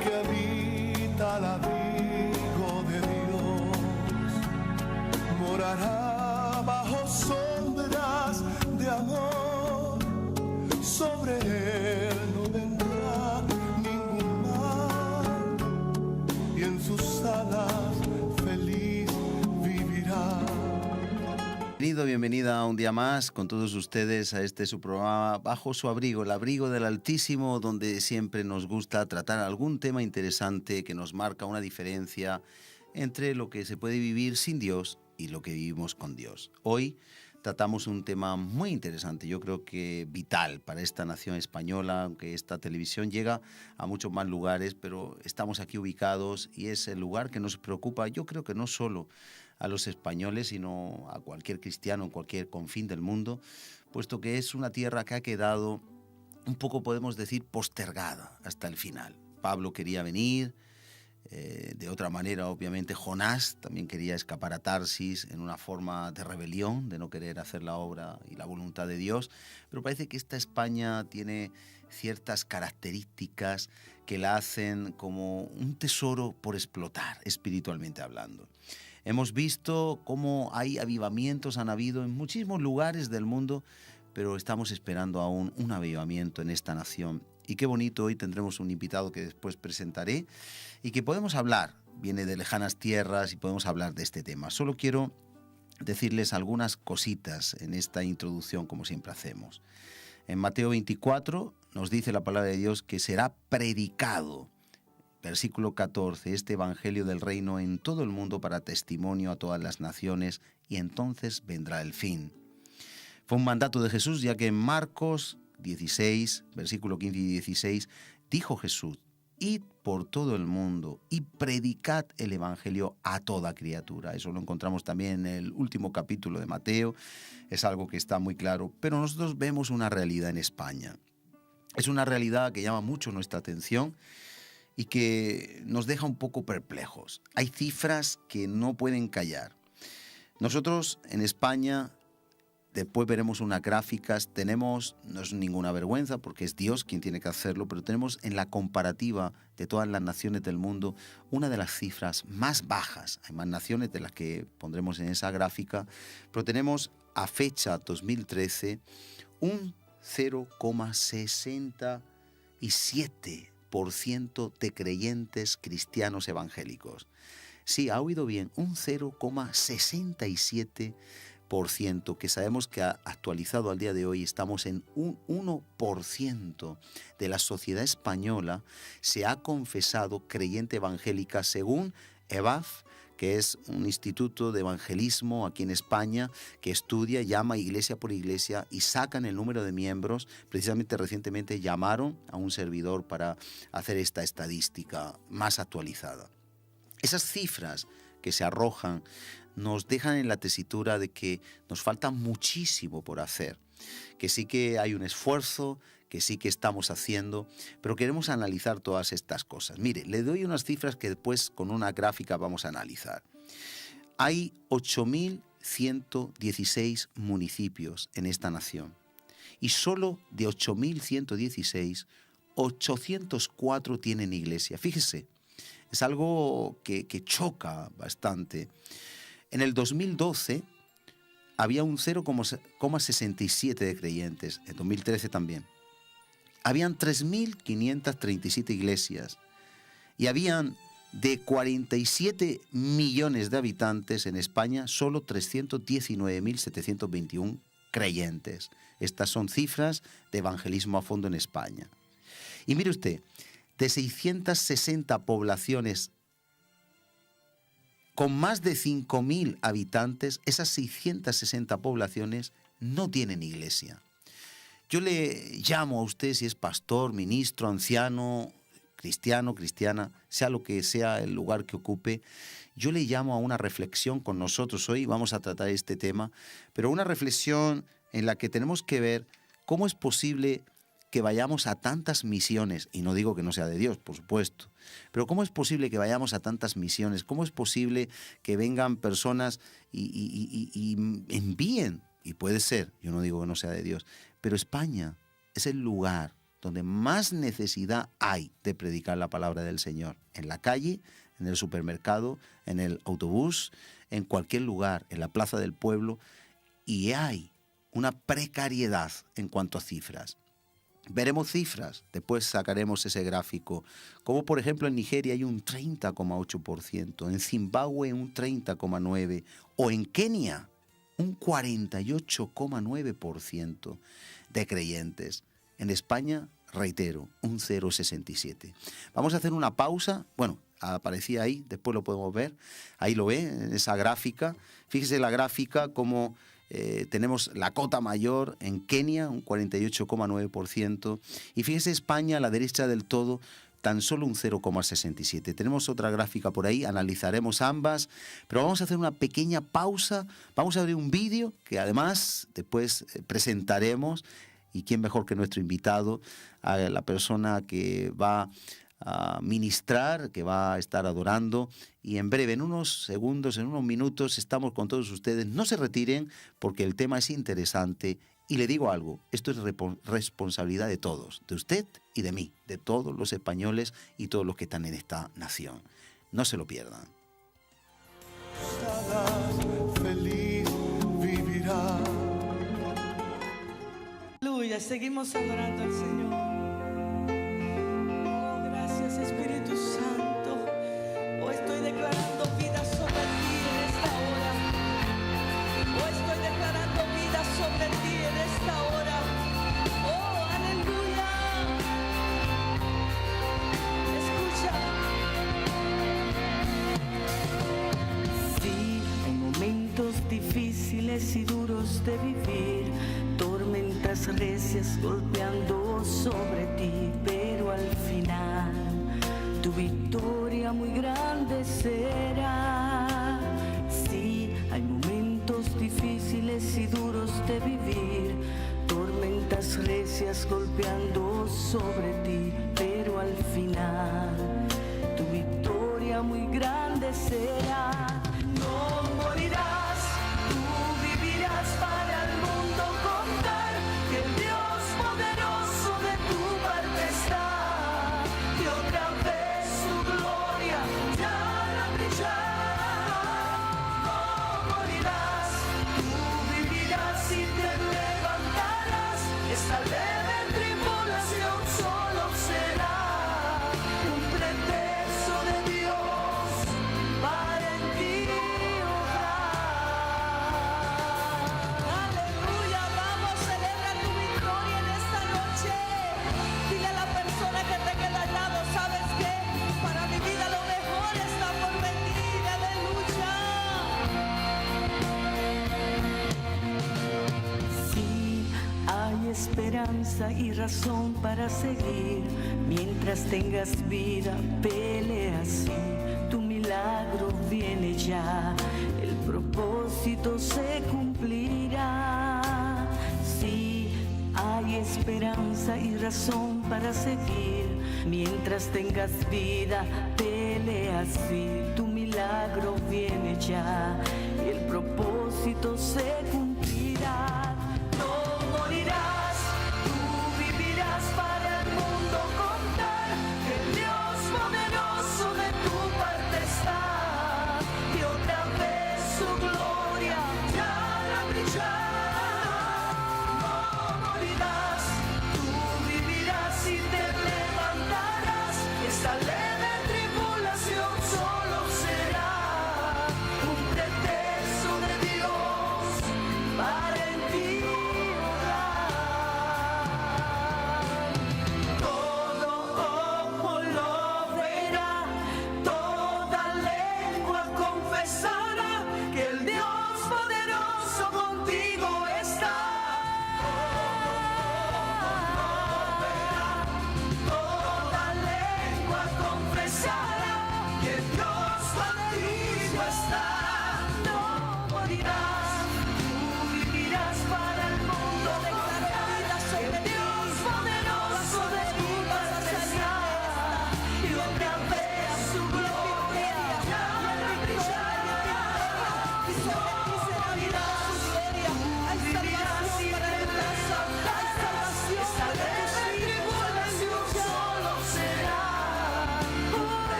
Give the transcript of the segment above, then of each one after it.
que habita al abrigo de Dios, morará bajo sombras de amor, sobre él no vendrá ningún mal, y en sus alas feliz vivirá. Bienvenido, bienvenida un día más con todos ustedes a este su programa Bajo su abrigo, el abrigo del Altísimo, donde siempre nos gusta tratar algún tema interesante que nos marca una diferencia entre lo que se puede vivir sin Dios y lo que vivimos con Dios. Hoy tratamos un tema muy interesante, yo creo que vital para esta nación española, aunque esta televisión llega a muchos más lugares, pero estamos aquí ubicados y es el lugar que nos preocupa, yo creo que no solo a los españoles, sino a cualquier cristiano en cualquier confín del mundo, puesto que es una tierra que ha quedado un poco, podemos decir, postergada hasta el final. Pablo quería venir, de otra manera, obviamente, Jonás también quería escapar a Tarsis en una forma de rebelión, de no querer hacer la obra y la voluntad de Dios, pero parece que esta España tiene ciertas características que la hacen como un tesoro por explotar, espiritualmente hablando. Hemos visto cómo hay avivamientos, han habido en muchísimos lugares del mundo, pero estamos esperando aún un avivamiento en esta nación. Y qué bonito, hoy tendremos un invitado que después presentaré y que podemos hablar, viene de lejanas tierras y podemos hablar de este tema. Solo quiero decirles algunas cositas en esta introducción, como siempre hacemos. En Mateo 24 nos dice la palabra de Dios que será predicado, versículo 14, este evangelio del reino en todo el mundo para testimonio a todas las naciones, y entonces vendrá el fin. Fue un mandato de Jesús, ya que en Marcos 16, versículo 15 y 16, dijo Jesús: id por todo el mundo y predicad el evangelio a toda criatura. Eso lo encontramos también en el último capítulo de Mateo, es algo que está muy claro, pero nosotros vemos una realidad en España. Es una realidad que llama mucho nuestra atención y que nos deja un poco perplejos. Hay cifras que no pueden callar. Nosotros en España, después veremos unas gráficas, tenemos, no es ninguna vergüenza porque es Dios quien tiene que hacerlo, pero tenemos en la comparativa de todas las naciones del mundo una de las cifras más bajas. Hay más naciones de las que pondremos en esa gráfica, pero tenemos a fecha 2013 un 0,67% de creyentes cristianos evangélicos. Sí, ha oído bien, un 0,67%, que sabemos que actualizado al día de hoy estamos en un 1% de la sociedad española se ha confesado creyente evangélica según EVAF, que es un instituto de evangelismo aquí en España que estudia, llama iglesia por iglesia y sacan el número de miembros. Precisamente recientemente llamaron a un servidor para hacer esta estadística más actualizada. Esas cifras que se arrojan nos dejan en la tesitura de que nos falta muchísimo por hacer, que sí que hay un esfuerzo, que sí que estamos haciendo, pero queremos analizar todas estas cosas. Mire, le doy unas cifras que después con una gráfica vamos a analizar. Hay 8.116 municipios en esta nación y solo de 8.116, 804 tienen iglesia. Fíjese, es algo que choca bastante. En el 2012 había un 0,67 de creyentes, en 2013 también. Habían 3.537 iglesias y habían de 47 millones de habitantes en España, solo 319.721 creyentes. Estas son cifras de evangelismo a fondo en España. Y mire usted, de 660 poblaciones con más de 5.000 habitantes, esas 660 poblaciones no tienen iglesia. Yo le llamo a usted, si es pastor, ministro, anciano, cristiano, cristiana, sea lo que sea el lugar que ocupe, yo le llamo a una reflexión con nosotros. Hoy vamos a tratar este tema, pero una reflexión en la que tenemos que ver cómo es posible que vayamos a tantas misiones, y no digo que no sea de Dios, por supuesto, pero ¿cómo es posible que vayamos a tantas misiones? ¿Cómo es posible que vengan personas y envíen? Y puede ser, yo no digo que no sea de Dios, pero España es el lugar donde más necesidad hay de predicar la palabra del Señor. En la calle, en el supermercado, en el autobús, en cualquier lugar, en la plaza del pueblo. Y hay una precariedad en cuanto a cifras. Veremos cifras, después sacaremos ese gráfico. Como por ejemplo en Nigeria hay un 30,8%, en Zimbabue un 30,9% o en Kenia un 48,9% de creyentes. En España, reitero, un 0,67%. Vamos a hacer una pausa. Bueno, aparecía ahí, después lo podemos ver. Ahí lo ve, en esa gráfica. Fíjese la gráfica como tenemos la cota mayor en Kenia, un 48,9%. Y fíjese España a la derecha del todo, tan solo un 0,67%. Tenemos otra gráfica por ahí, analizaremos ambas, pero vamos a hacer una pequeña pausa. Vamos a ver un vídeo que además después presentaremos. Y quién mejor que nuestro invitado, a la persona que va a ministrar, que va a estar adorando. Y en breve, en unos segundos, en unos minutos, estamos con todos ustedes. No se retiren porque el tema es interesante. Y le digo algo, esto es responsabilidad de todos, de usted y de mí, de todos los españoles y todos los que están en esta nación. No se lo pierdan. Feliz vivirá. Aleluya, seguimos adorando al Señor. Oh, gracias Espíritu Santo. Hoy estoy declarando vida sobre ti en esta hora. Hoy estoy declarando vida sobre ti en esta hora. Oh, aleluya. Escucha. Sí, hay momentos difíciles y duros de vivir. Tormentas recias golpeando sobre ti, pero al final tu victoria muy grande será. Sí, hay momentos difíciles y duros de vivir, tormentas recias golpeando sobre ti, pero al final tu victoria muy grande será. No morirás, tú vivirás para el mundo contar que el Dios poderoso de tu parte está, y otra vez su gloria ya hará brillar. No morirás, tú vivirás y te levantarás. Esta leve tribulación solo será un pretexto de Dios para en ti obrar. Aleluya, vamos, celebra tu victoria en esta noche. Dile a la persona que te queda al lado, ¿sabes qué? Para mi vida lo mejor está por venir. Aleluya. Sí, hay esperanza y razón para seguir. Mientras tengas vida, pelea así. Tu milagro viene ya, el propósito se cumplirá. Sí, hay esperanza y razón para seguir. Mientras tengas vida, pelea así. Tu milagro viene ya, el propósito se cumplirá. No morirás, tú vivirás para el mundo contar que el Dios poderoso de tu parte está, y otra vez su gloria ya hará brillar. No morirás, tú vivirás y te levantarás. Esta leve tribulación solo será un pretexto de Dios para en ti obrar.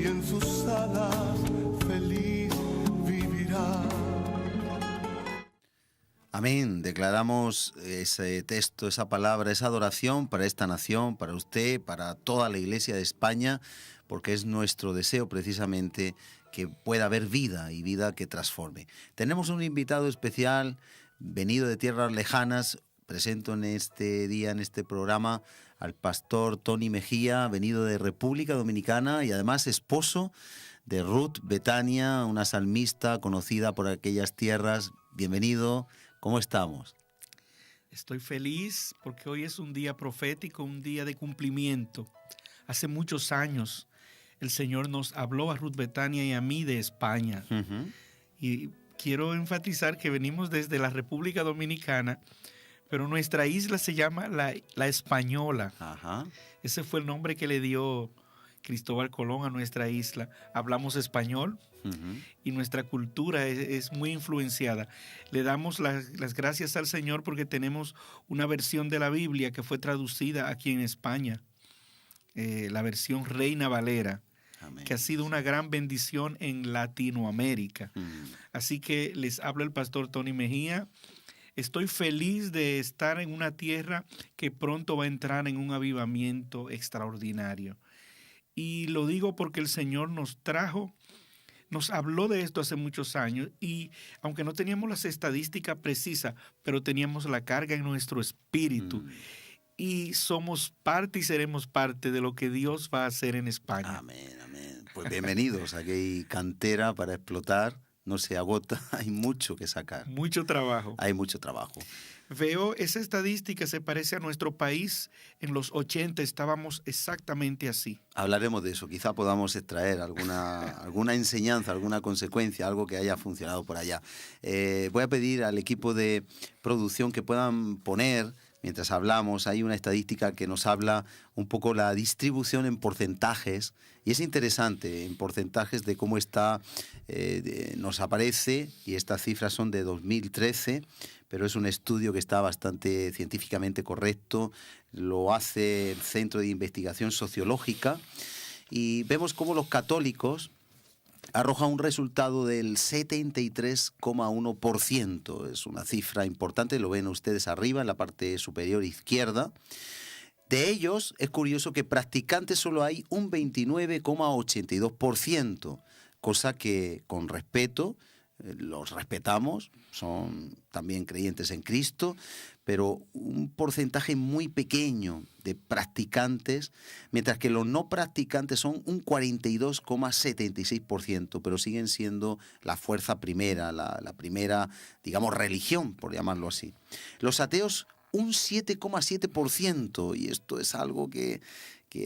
en sus alas feliz vivirá. Amén. Declaramos ese texto, esa palabra, esa adoración para esta nación, para usted, para toda la Iglesia de España, porque es nuestro deseo precisamente que pueda haber vida y vida que transforme. Tenemos un invitado especial, venido de tierras lejanas. Presento en este día, en este programa, al pastor Tony Mejía, venido de República Dominicana y además esposo de Ruth Betania, una salmista conocida por aquellas tierras. Bienvenido. ¿Cómo estamos? Estoy feliz porque hoy es un día profético, un día de cumplimiento. Hace muchos años el Señor nos habló a Ruth Betania y a mí de España. Y quiero enfatizar que venimos desde la República Dominicana, pero nuestra isla se llama La Española. Ajá. Ese fue el nombre que le dio Cristóbal Colón a nuestra isla. Hablamos español. Y nuestra cultura es muy influenciada. Le damos las gracias al Señor porque tenemos una versión de la Biblia que fue traducida aquí en España, la versión Reina Valera. Amén. Que ha sido una gran bendición en Latinoamérica. Así que les habla el pastor Tony Mejía. Estoy feliz de estar en una tierra que pronto va a entrar en un avivamiento extraordinario. Y lo digo porque el Señor nos habló de esto hace muchos años y aunque no teníamos las estadísticas precisas, pero teníamos la carga en nuestro espíritu y somos parte y seremos parte de lo que Dios va a hacer en España. Amén, amén. Pues bienvenidos, aquí hay cantera para explotar, no se agota, hay mucho que sacar. Mucho trabajo. Hay mucho trabajo. Veo, esa estadística se parece a nuestro país. En los 80 estábamos exactamente así. Hablaremos de eso. Quizá podamos extraer alguna enseñanza, alguna consecuencia, algo que haya funcionado por allá. Voy a pedir al equipo de producción que puedan poner, mientras hablamos, hay una estadística que nos habla un poco la distribución en porcentajes. Y es interesante, en porcentajes de cómo está, nos aparece, y estas cifras son de 2013, pero es un estudio que está bastante científicamente correcto, lo hace el Centro de Investigación Sociológica, y vemos cómo los católicos arrojan un resultado del 73,1%. Es una cifra importante, lo ven ustedes arriba en la parte superior izquierda. De ellos, es curioso que practicantes solo hay un 29,82%, cosa que con respeto, los respetamos, son también creyentes en Cristo, pero un porcentaje muy pequeño de practicantes, mientras que los no practicantes son un 42,76%, pero siguen siendo la fuerza primera, la primera, digamos, religión, por llamarlo así. Los ateos, un 7,7%, y esto es algo que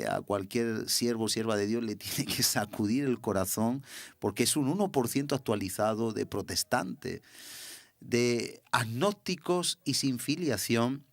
a cualquier siervo o sierva de Dios le tiene que sacudir el corazón, porque es un 1% actualizado de protestantes, de agnósticos y sin filiación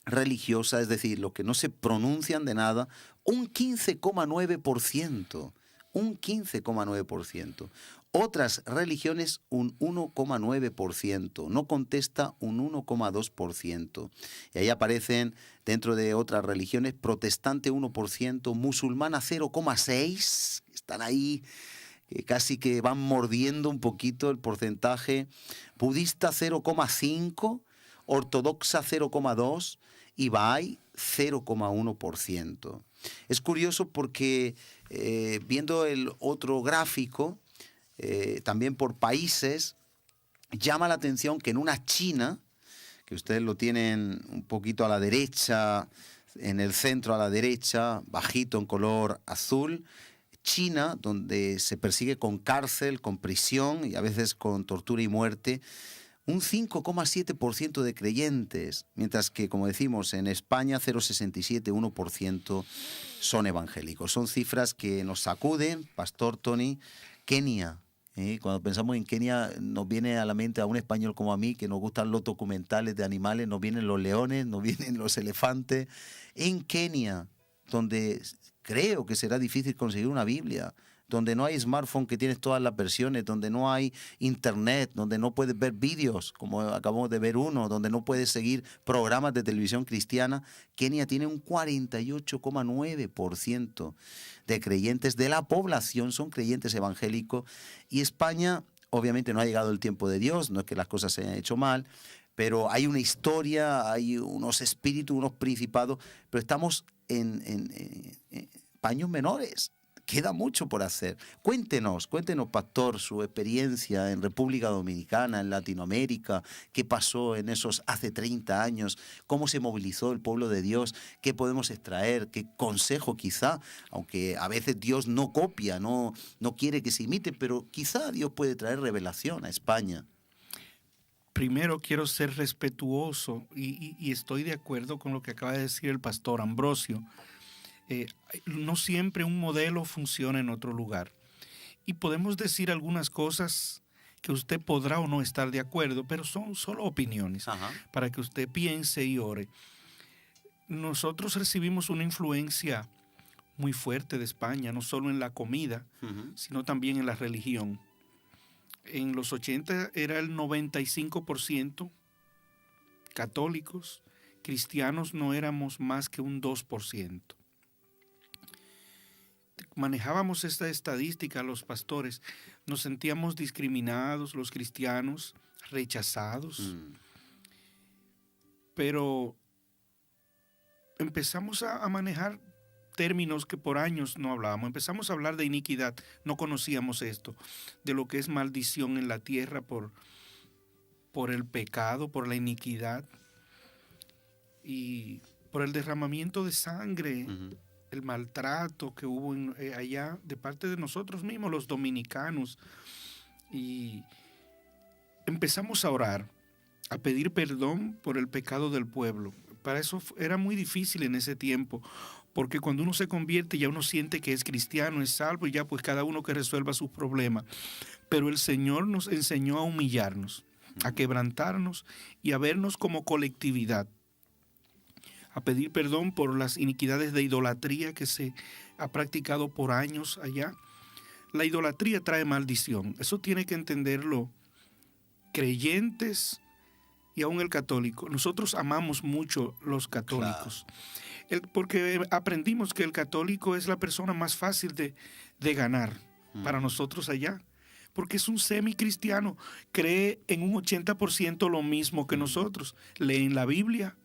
religiosa, es decir, los que no se pronuncian de nada, un 15,9%, un 15,9%. Otras religiones, un 1,9%. No contesta, un 1,2%. Y ahí aparecen, dentro de otras religiones, protestante 1%, musulmana 0,6%. Están ahí, casi que van mordiendo un poquito el porcentaje. Budista 0,5%, ortodoxa 0,2% y Bahá'í 0,1%. Es curioso porque viendo el otro gráfico, también por países, llama la atención que en una China, que ustedes lo tienen un poquito a la derecha, en el centro a la derecha, bajito en color azul, China, donde se persigue con cárcel, con prisión y a veces con tortura y muerte, un 5,7% de creyentes, mientras que, como decimos, en España 0,67%, 1% son evangélicos. Son cifras que nos sacuden, Pastor Tony. Kenia. Cuando pensamos en Kenia nos viene a la mente a un español como a mí que nos gustan los documentales de animales, nos vienen los leones, nos vienen los elefantes. En Kenia, donde creo que será difícil conseguir una Biblia, donde no hay smartphone que tienes todas las versiones, donde no hay internet, donde no puedes ver vídeos, como acabamos de ver uno, donde no puedes seguir programas de televisión cristiana. Kenia tiene un 48,9% de creyentes de la población, son creyentes evangélicos, y España, obviamente no ha llegado el tiempo de Dios, no es que las cosas se hayan hecho mal, pero hay una historia, hay unos espíritus, unos principados, pero estamos en paños menores. Queda mucho por hacer. Cuéntenos, pastor, su experiencia en República Dominicana, en Latinoamérica, qué pasó en esos hace 30 años, cómo se movilizó el pueblo de Dios, qué podemos extraer, qué consejo quizá, aunque a veces Dios no copia, no quiere que se imite, pero quizá Dios puede traer revelación a España. Primero quiero ser respetuoso y estoy de acuerdo con lo que acaba de decir el pastor Ambrosio. No siempre un modelo funciona en otro lugar. Y podemos decir algunas cosas que usted podrá o no estar de acuerdo, pero son solo opiniones. Ajá. Para que usted piense y ore. Nosotros recibimos una influencia muy fuerte de España, no solo en la comida, sino también en la religión. En los 80 era el 95% católicos, cristianos no éramos más que un 2%. Manejábamos esta estadística los pastores, nos sentíamos discriminados, los cristianos, rechazados. Pero empezamos a manejar términos que por años no hablábamos. Empezamos a hablar de iniquidad, no conocíamos esto, de lo que es maldición en la tierra por el pecado, por la iniquidad y por el derramamiento de sangre. El maltrato que hubo allá de parte de nosotros mismos, los dominicanos. Y empezamos a orar, a pedir perdón por el pecado del pueblo. Para eso era muy difícil en ese tiempo, porque cuando uno se convierte ya uno siente que es cristiano, es salvo, y ya pues cada uno que resuelva sus problemas. Pero el Señor nos enseñó a humillarnos, a quebrantarnos y a vernos como colectividad, a pedir perdón por las iniquidades de idolatría que se ha practicado por años allá. La idolatría trae maldición. Eso tiene que entenderlo creyentes y aún el católico. Nosotros amamos mucho los católicos. Claro. Porque aprendimos que el católico es la persona más fácil de ganar para nosotros allá. Porque es un semicristiano. Cree en un 80% lo mismo que nosotros. Leen la Biblia,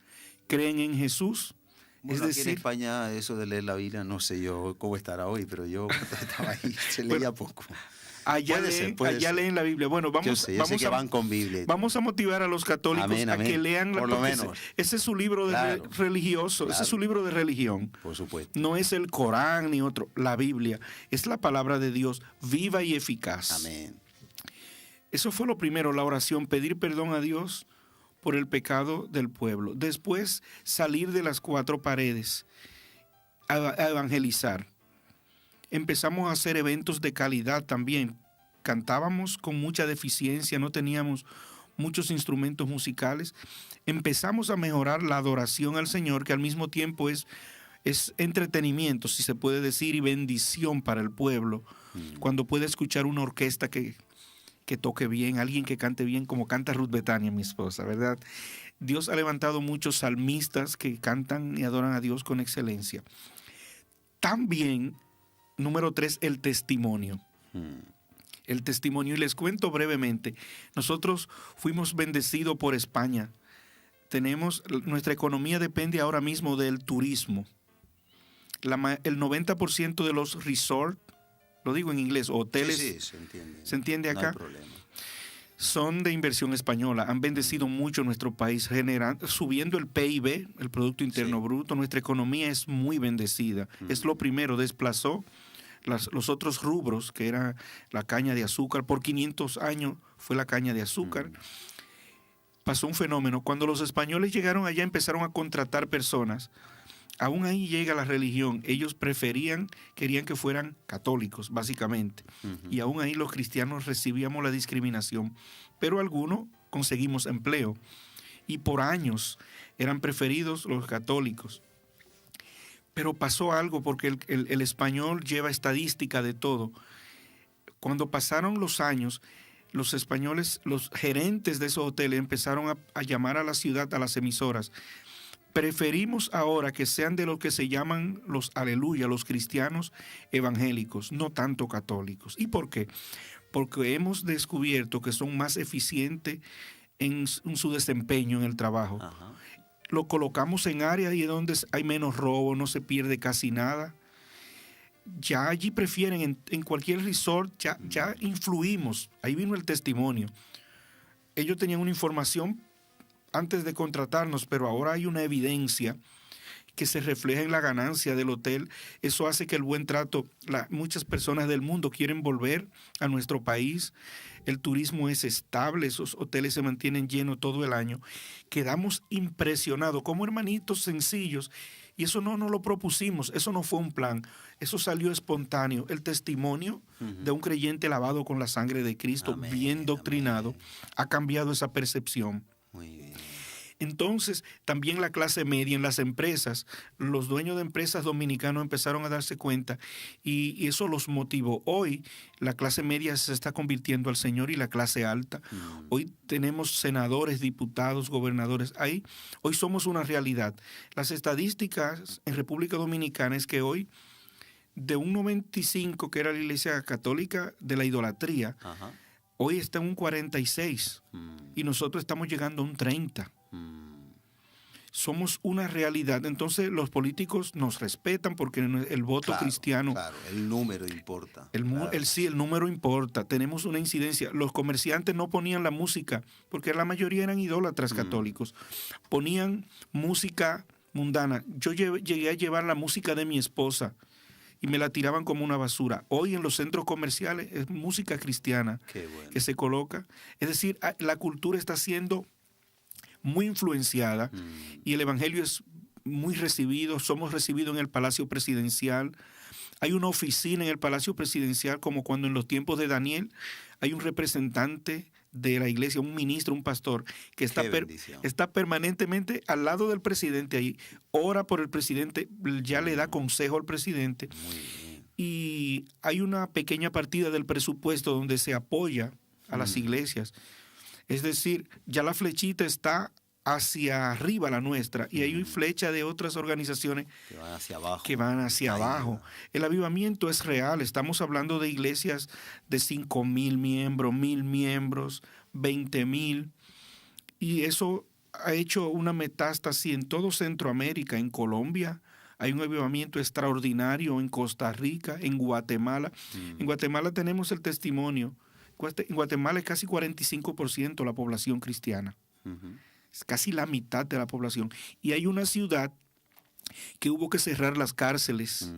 creen en Jesús. Bueno, es decir, aquí en España eso de leer la Biblia, no sé yo cómo estará hoy, pero yo cuando estaba ahí se leía poco. Allá leen la Biblia. Bueno, yo sé que van con Biblia. Vamos a motivar a los católicos a que lean la Biblia. Por lo menos. Ese es su libro religioso, claro. Ese es su libro de religión. Por supuesto. No es el Corán ni otro, la Biblia. Es la palabra de Dios, viva y eficaz. Amén. Eso fue lo primero, la oración, pedir perdón a Dios por el pecado del pueblo. Después, salir de las cuatro paredes a evangelizar. Empezamos a hacer eventos de calidad también. Cantábamos con mucha deficiencia, no teníamos muchos instrumentos musicales. Empezamos a mejorar la adoración al Señor, que al mismo tiempo es entretenimiento, si se puede decir, y bendición para el pueblo. Cuando puede escuchar una orquesta que toque bien, alguien que cante bien, como canta Ruth Betania, mi esposa, ¿verdad? Dios ha levantado muchos salmistas que cantan y adoran a Dios con excelencia. También, número 3, el testimonio. El testimonio, y les cuento brevemente. Nosotros fuimos bendecidos por España. Nuestra economía depende ahora mismo del turismo. El 90% de los resorts, lo digo en inglés, hoteles, sí, se entiende. ¿Se entiende acá? No hay problema. Son de inversión española. Han bendecido mucho nuestro país, subiendo el PIB, el Producto Interno Bruto. Nuestra economía es muy bendecida. Es lo primero, desplazó los otros rubros, que era la caña de azúcar. Por 500 años fue la caña de azúcar. Pasó un fenómeno. Cuando los españoles llegaron allá, empezaron a contratar personas. Aún ahí llega la religión. Ellos querían que fueran católicos, básicamente. Y aún ahí los cristianos recibíamos la discriminación. Pero algunos conseguimos empleo. Y por años eran preferidos los católicos. Pero pasó algo porque el español lleva estadística de todo. Cuando pasaron los años, los españoles, los gerentes de esos hoteles empezaron a llamar a la ciudad, a las emisoras. Preferimos ahora que sean de lo que se llaman los aleluya, los cristianos evangélicos, no tanto católicos. ¿Y por qué? Porque hemos descubierto que son más eficientes en su desempeño en el trabajo. Ajá. Lo colocamos en áreas y donde hay menos robo, no se pierde casi nada. Ya allí prefieren, en cualquier resort, ya influimos. Ahí vino el testimonio. Ellos tenían una información antes de contratarnos, pero ahora hay una evidencia que se refleja en la ganancia del hotel. Eso hace que el buen trato, muchas personas del mundo quieren volver a nuestro país. El turismo es estable, esos hoteles se mantienen llenos todo el año. Quedamos impresionados como hermanitos sencillos. Y eso no lo propusimos, eso no fue un plan, eso salió espontáneo. El testimonio de un creyente lavado con la sangre de Cristo, Amén, bien doctrinado, amén. ha cambiado esa percepción. Muy bien. Entonces, también la clase media en las empresas, los dueños de empresas dominicanos empezaron a darse cuenta y eso los motivó. Hoy la clase media se está convirtiendo al Señor y la clase alta. Hoy tenemos senadores, diputados, gobernadores. Hoy somos una realidad. Las estadísticas en República Dominicana es que hoy, de un 95 que era la Iglesia Católica de la idolatría, Ajá. hoy está en un 46 y nosotros estamos llegando a un 30. Somos una realidad. Entonces los políticos nos respetan porque el voto Claro, cristiano, claro, el número importa. el Claro. número importa. Tenemos una incidencia. Los comerciantes no ponían la música porque la mayoría eran idólatras católicos. Ponían música mundana. Yo llegué a llevar la música de mi esposa y me la tiraban como una basura. Hoy en los centros comerciales es música cristiana Qué bueno. que se coloca. Es decir, la cultura está siendo muy influenciada y el evangelio es muy recibido. Somos recibidos en el Palacio Presidencial. Hay una oficina en el Palacio Presidencial, como cuando en los tiempos de Daniel hay un representante de la iglesia, un ministro, un pastor, que está, Qué bendición. está permanentemente al lado del presidente ahí, ora por el presidente, ya le da consejo al presidente. Muy bien. Y hay una pequeña partida del presupuesto donde se apoya a las iglesias. Es decir, ya la flechita está hacia arriba, la nuestra, y hay flecha de otras organizaciones Que van hacia abajo. que van hacia Ahí abajo. va. El avivamiento es real. Estamos hablando de iglesias de 5,000 miembros, 1,000 miembros, 20,000. Y eso ha hecho una metástasis en todo Centroamérica, en Colombia. Hay un avivamiento extraordinario en Costa Rica, en Guatemala. En Guatemala tenemos el testimonio. En Guatemala es casi 45% la población cristiana. Ujú. Es casi la mitad de la población. Y hay una ciudad que hubo que cerrar las cárceles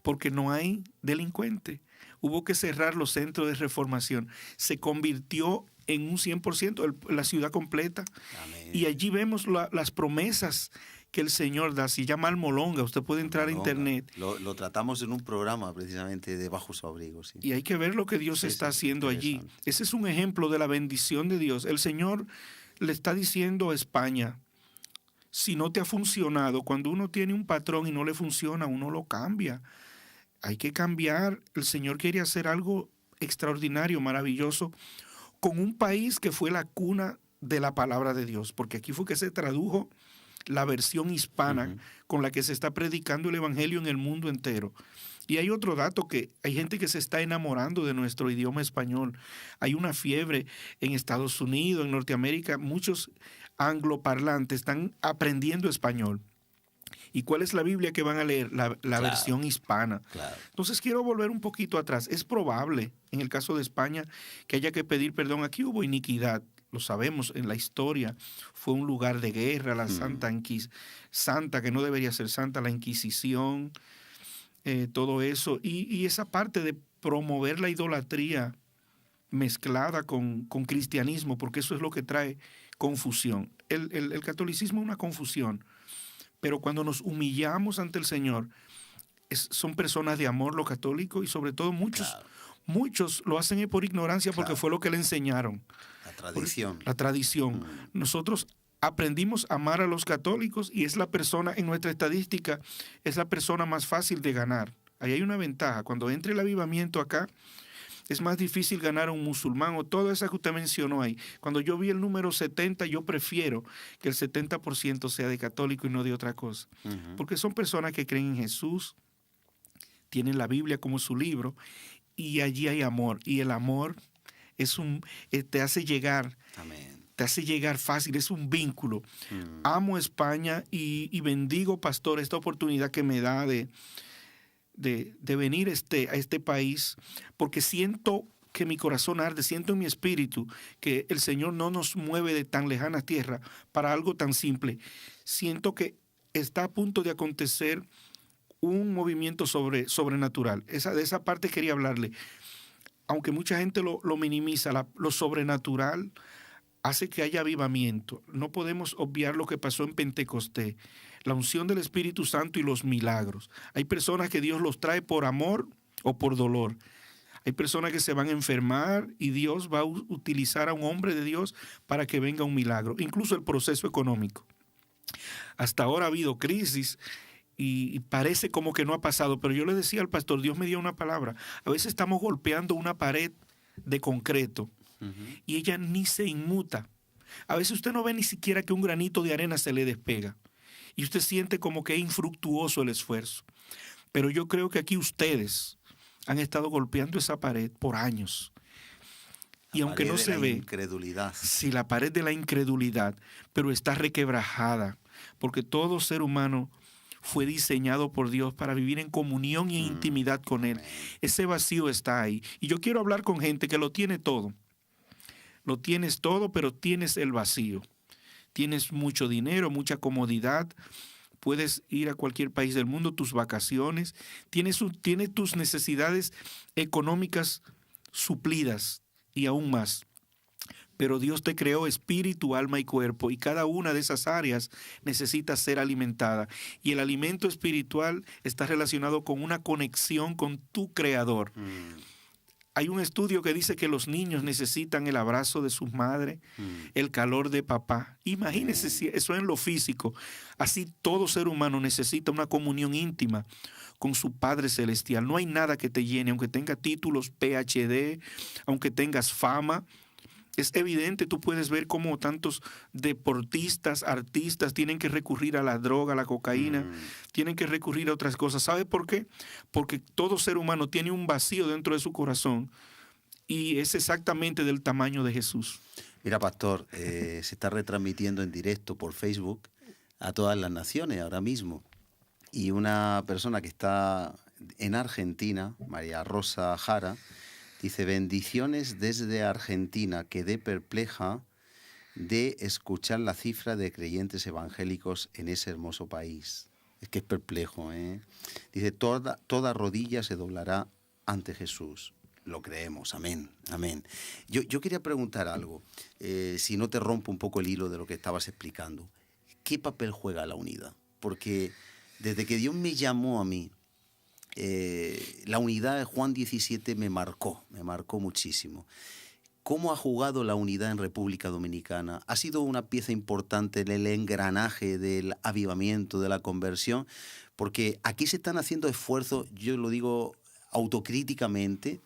porque no hay delincuente. Hubo que cerrar los centros de reformación. Se convirtió en un 100% la ciudad completa. Amén. Y allí vemos las promesas que el Señor da. Se llama Almolonga. Usted puede entrar a Almolonga. internet. Lo tratamos en un programa precisamente de Bajo su Abrigo. Sí. Y hay que ver lo que Dios Sí, está sí, haciendo allí. interesante. Ese es un ejemplo de la bendición de Dios. El Señor le está diciendo a España, si no te ha funcionado, cuando uno tiene un patrón y no le funciona, uno lo cambia. Hay que cambiar. El Señor quiere hacer algo extraordinario, maravilloso, con un país que fue la cuna de la palabra de Dios, porque aquí fue que se tradujo la versión hispana con la que se está predicando el evangelio en el mundo entero. Y hay otro dato, que hay gente que se está enamorando de nuestro idioma español. Hay una fiebre en Estados Unidos, en Norteamérica, muchos angloparlantes están aprendiendo español. ¿Y cuál es la Biblia que van a leer? La Claro. versión hispana. Claro. Entonces quiero volver un poquito atrás. Es probable, en el caso de España, que haya que pedir perdón. Aquí hubo iniquidad, lo sabemos en la historia. Fue un lugar de guerra, la santa, que no debería ser santa, la Inquisición, todo eso. Y esa parte de promover la idolatría mezclada con cristianismo, porque eso es lo que trae confusión. El catolicismo es una confusión. Pero cuando nos humillamos ante el Señor, son personas de amor los católicos, y sobre todo muchos lo hacen por ignorancia, porque Claro. fue lo que le enseñaron. La tradición. La tradición. Nosotros aprendimos a amar a los católicos y es la persona, en nuestra estadística, es la persona más fácil de ganar. Ahí hay una ventaja. Cuando entre el avivamiento acá, es más difícil ganar a un musulmán o toda esa que usted mencionó ahí. Cuando yo vi el número 70, yo prefiero que el 70% sea de católico y no de otra cosa. Porque son personas que creen en Jesús, tienen la Biblia como su libro y allí hay amor. Y el amor te hace llegar. Amén. Te hace llegar fácil, es un vínculo. Amo España y bendigo, pastor, esta oportunidad que me da de venir a este país, porque siento que mi corazón arde, siento en mi espíritu que el Señor no nos mueve de tan lejana tierra para algo tan simple. Siento que está a punto de acontecer un movimiento sobrenatural. De esa parte quería hablarle. Aunque mucha gente lo minimiza, lo sobrenatural hace que haya avivamiento. No podemos obviar lo que pasó en Pentecostés, la unción del Espíritu Santo y los milagros. Hay personas que Dios los trae por amor o por dolor. Hay personas que se van a enfermar y Dios va a utilizar a un hombre de Dios para que venga un milagro. Incluso el proceso económico. Hasta ahora ha habido crisis y parece como que no ha pasado, pero yo le decía al pastor, Dios me dio una palabra. A veces estamos golpeando una pared de concreto y ella ni se inmuta. A veces usted no ve ni siquiera que un granito de arena se le despega y usted siente como que es infructuoso el esfuerzo. Pero yo creo que aquí ustedes han estado golpeando esa pared por años. Y aunque no se ve, Incredulidad. sí, la pared de la incredulidad, pero está requebrajada, porque todo ser humano fue diseñado por Dios para vivir en comunión y intimidad con Él. Ese vacío está ahí. Y yo quiero hablar con gente que lo tiene todo. Lo tienes todo, pero tienes el vacío. Tienes mucho dinero, mucha comodidad. Puedes ir a cualquier país del mundo, tus vacaciones. Tienes tus necesidades económicas suplidas y aún más. Pero Dios te creó espíritu, alma y cuerpo, y cada una de esas áreas necesita ser alimentada. Y el alimento espiritual está relacionado con una conexión con tu Creador. Hay un estudio que dice que los niños necesitan el abrazo de su madre, el calor de papá. Imagínense si eso en lo físico. Así todo ser humano necesita una comunión íntima con su Padre Celestial. No hay nada que te llene, aunque tenga títulos PhD, aunque tengas fama. Es evidente, tú puedes ver cómo tantos deportistas, artistas tienen que recurrir a la droga, a la cocaína, tienen que recurrir a otras cosas. ¿Sabe por qué? Porque todo ser humano tiene un vacío dentro de su corazón y es exactamente del tamaño de Jesús. Mira, pastor, se está retransmitiendo en directo por Facebook a todas las naciones ahora mismo. Y una persona que está en Argentina, María Rosa Jara, dice: bendiciones desde Argentina, quedé perpleja de escuchar la cifra de creyentes evangélicos en ese hermoso país. Es que es perplejo, ¿eh? Dice, toda rodilla se doblará ante Jesús. Lo creemos, amén, amén. Yo quería preguntar algo, si no te rompo un poco el hilo de lo que estabas explicando. ¿Qué papel juega la unidad? Porque desde que Dios me llamó a mí, la unidad de Juan 17 me marcó muchísimo. ¿Cómo ha jugado la unidad en República Dominicana? ¿Ha sido una pieza importante en el engranaje del avivamiento, de la conversión? Porque aquí se están haciendo esfuerzos, yo lo digo autocríticamente,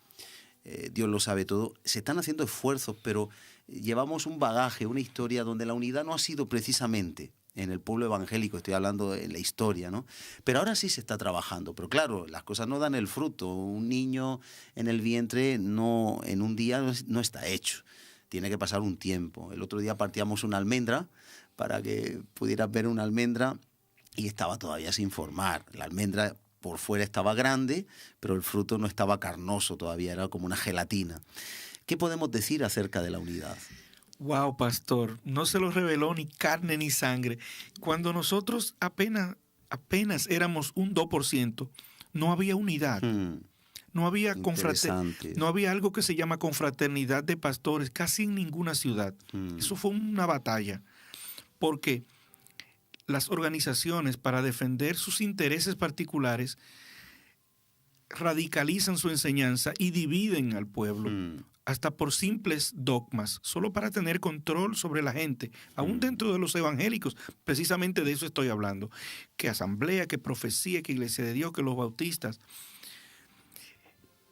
Dios lo sabe todo, se están haciendo esfuerzos, pero llevamos un bagaje, una historia donde la unidad no ha sido precisamente en el pueblo evangélico, estoy hablando en la historia, ¿no? Pero ahora sí se está trabajando, pero claro, las cosas no dan el fruto. Un niño en el vientre no, en un día no está hecho, tiene que pasar un tiempo. El otro día partíamos una almendra para que pudieras ver una almendra y estaba todavía sin formar. La almendra por fuera estaba grande, pero el fruto no estaba carnoso todavía, era como una gelatina. ¿Qué podemos decir acerca de la unidad? Wow, pastor, no se lo reveló ni carne ni sangre. Cuando nosotros apenas éramos un 2%, no había unidad. No había no había algo que se llama confraternidad de pastores casi en ninguna ciudad. Eso fue una batalla. Porque las organizaciones, para defender sus intereses particulares, radicalizan su enseñanza y dividen al pueblo, hasta por simples dogmas, solo para tener control sobre la gente, aún dentro de los evangélicos. Precisamente de eso estoy hablando. Que asamblea, que profecía, que iglesia de Dios, que los bautistas.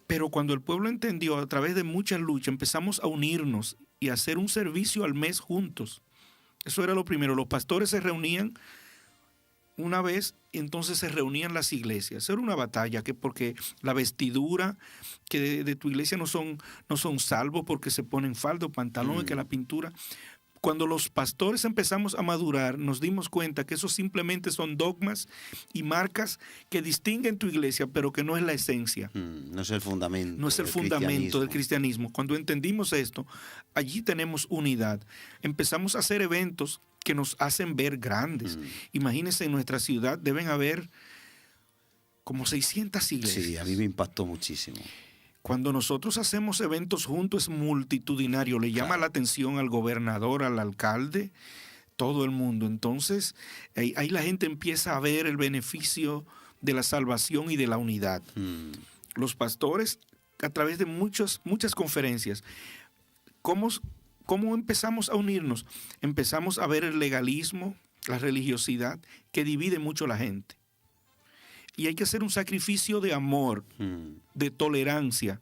Pero cuando el pueblo entendió, a través de muchas luchas, empezamos a unirnos y a hacer un servicio al mes juntos. Eso era lo primero. Los pastores se reunían una vez, y entonces se reunían las iglesias. Era una batalla, porque la vestidura que de tu iglesia no son salvos porque se ponen falda o pantalones, que la pintura. Cuando los pastores empezamos a madurar, nos dimos cuenta que eso simplemente son dogmas y marcas que distinguen tu iglesia, pero que no es la esencia. No es el fundamento. No es el fundamento del cristianismo. Cuando entendimos esto, allí tenemos unidad. Empezamos a hacer eventos que nos hacen ver grandes. Imagínense, en nuestra ciudad deben haber como 600 iglesias. Sí, a mí me impactó muchísimo. Cuando nosotros hacemos eventos juntos es multitudinario, le llama la atención al gobernador, al alcalde, todo el mundo. Entonces, ahí la gente empieza a ver el beneficio de la salvación y de la unidad. Los pastores, a través de muchas conferencias, ¿cómo empezamos a unirnos? Empezamos a ver el legalismo, la religiosidad, que divide mucho a la gente. Y hay que hacer un sacrificio de amor, de tolerancia,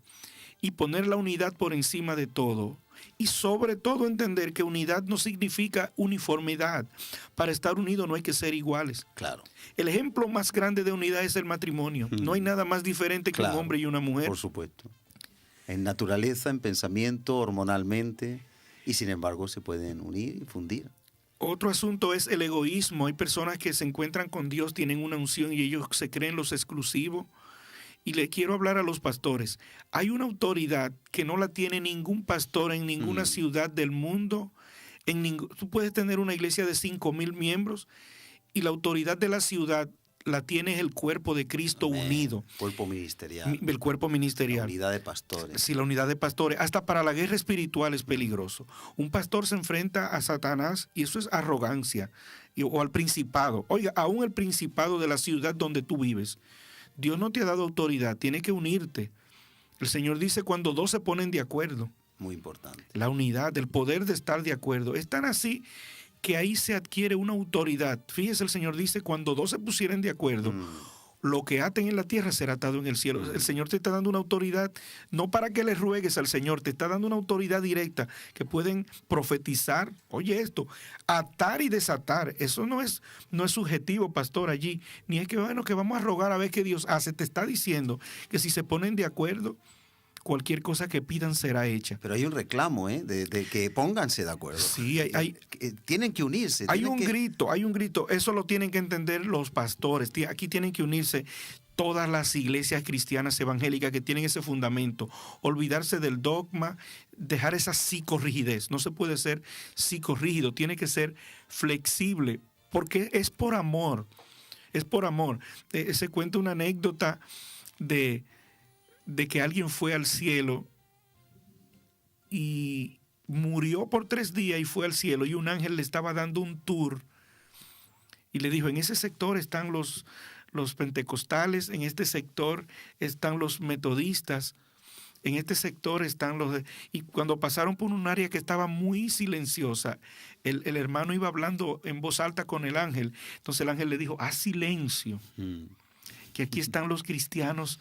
y poner la unidad por encima de todo. Y sobre todo entender que unidad no significa uniformidad. Para estar unidos no hay que ser iguales. Claro. El ejemplo más grande de unidad es el matrimonio. No hay nada más diferente que un hombre y una mujer. Por supuesto. En naturaleza, en pensamiento, hormonalmente, y sin embargo se pueden unir y fundir. Otro asunto es el egoísmo. Hay personas que se encuentran con Dios, tienen una unción y ellos se creen los exclusivos. Y le quiero hablar a los pastores. Hay una autoridad que no la tiene ningún pastor en ninguna ciudad del mundo. Tú puedes tener una iglesia de 5,000 miembros y la autoridad de la ciudad la tiene el cuerpo de Cristo unido. Cuerpo ministerial. El cuerpo ministerial. La unidad de pastores. Sí, la unidad de pastores. Hasta para la guerra espiritual es peligroso. Un pastor se enfrenta a Satanás y eso es arrogancia. O al principado. Oiga, aún el principado de la ciudad donde tú vives. Dios no te ha dado autoridad, tiene que unirte. El Señor dice cuando dos se ponen de acuerdo. Muy importante. La unidad, el poder de estar de acuerdo. Es tan así que ahí se adquiere una autoridad. Fíjese, el Señor dice, cuando dos se pusieren de acuerdo, lo que aten en la tierra será atado en el cielo. El Señor te está dando una autoridad, no para que le ruegues al Señor, te está dando una autoridad directa que pueden profetizar. Oye esto, atar y desatar. Eso no es subjetivo, pastor, allí. Ni es que, bueno, que vamos a rogar a ver qué Dios hace. Te está diciendo que si se ponen de acuerdo, cualquier cosa que pidan será hecha. Pero hay un reclamo, de que pónganse de acuerdo. Sí, tienen que unirse. Hay un grito. Eso lo tienen que entender los pastores. Aquí tienen que unirse todas las iglesias cristianas evangélicas que tienen ese fundamento. Olvidarse del dogma, dejar esa psicorrigidez. No se puede ser psicorrígido, tiene que ser flexible, porque es por amor. Es por amor. Se cuenta una anécdota de que alguien fue al cielo y murió por 3 días y fue al cielo y un ángel le estaba dando un tour y le dijo, en ese sector están los pentecostales, en este sector están los metodistas, en este sector están los... Y cuando pasaron por un área que estaba muy silenciosa, el hermano iba hablando en voz alta con el ángel, entonces el ángel le dijo, haz silencio, que aquí están los cristianos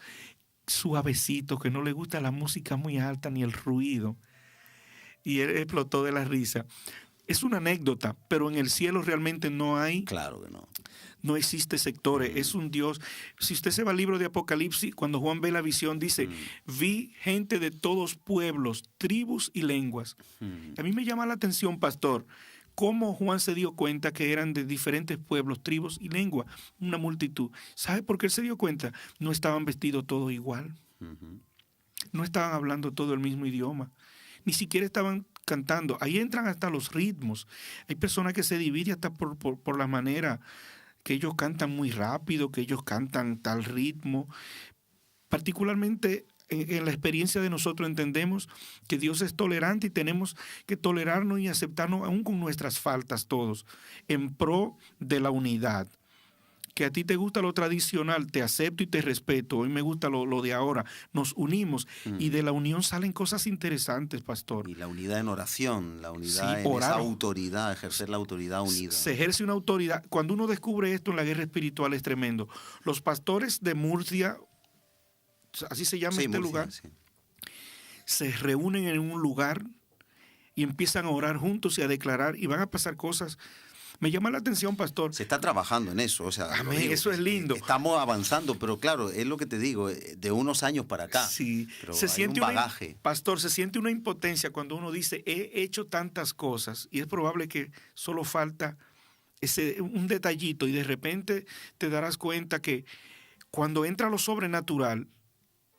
suavecito, que no le gusta la música muy alta ni el ruido. Y él explotó de la risa. Es una anécdota, pero en el cielo realmente no hay. Claro que no. No existe sectores, es un Dios. Si usted se va al libro de Apocalipsis, cuando Juan ve la visión, dice, vi gente de todos pueblos, tribus y lenguas. A mí me llama la atención, pastor, cómo Juan se dio cuenta que eran de diferentes pueblos, tribus y lenguas, una multitud. ¿Sabe por qué él se dio cuenta? No estaban vestidos todos igual. No estaban hablando todo el mismo idioma. Ni siquiera estaban cantando. Ahí entran hasta los ritmos. Hay personas que se dividen hasta por la manera que ellos cantan muy rápido, que ellos cantan tal ritmo. Particularmente en la experiencia de nosotros entendemos que Dios es tolerante y tenemos que tolerarnos y aceptarnos aún con nuestras faltas todos, en pro de la unidad. que a ti te gusta lo tradicional, te acepto y te respeto, hoy me gusta lo de ahora, nos unimos y de la unión salen cosas interesantes, pastor. Y la unidad en oración, la unidad Sí, en orar. esa autoridad, ejercer la autoridad unida. Se ejerce una autoridad. Cuando uno descubre esto en la guerra espiritual es tremendo. Los pastores de Murcia, así se llama Sí, este Murcia, lugar, sí. se reúnen en un lugar y empiezan a orar juntos y a declarar y van a pasar cosas. Me llama la atención, pastor. Se está trabajando en eso, o sea, Amén, lo digo, eso es lindo. Estamos avanzando, pero claro, es lo que te digo, de unos años para acá. Sí, pero se hay siente un bagaje. pastor, se siente una impotencia cuando uno dice, he hecho tantas cosas y es probable que solo falta un detallito y de repente te darás cuenta que cuando entra lo sobrenatural,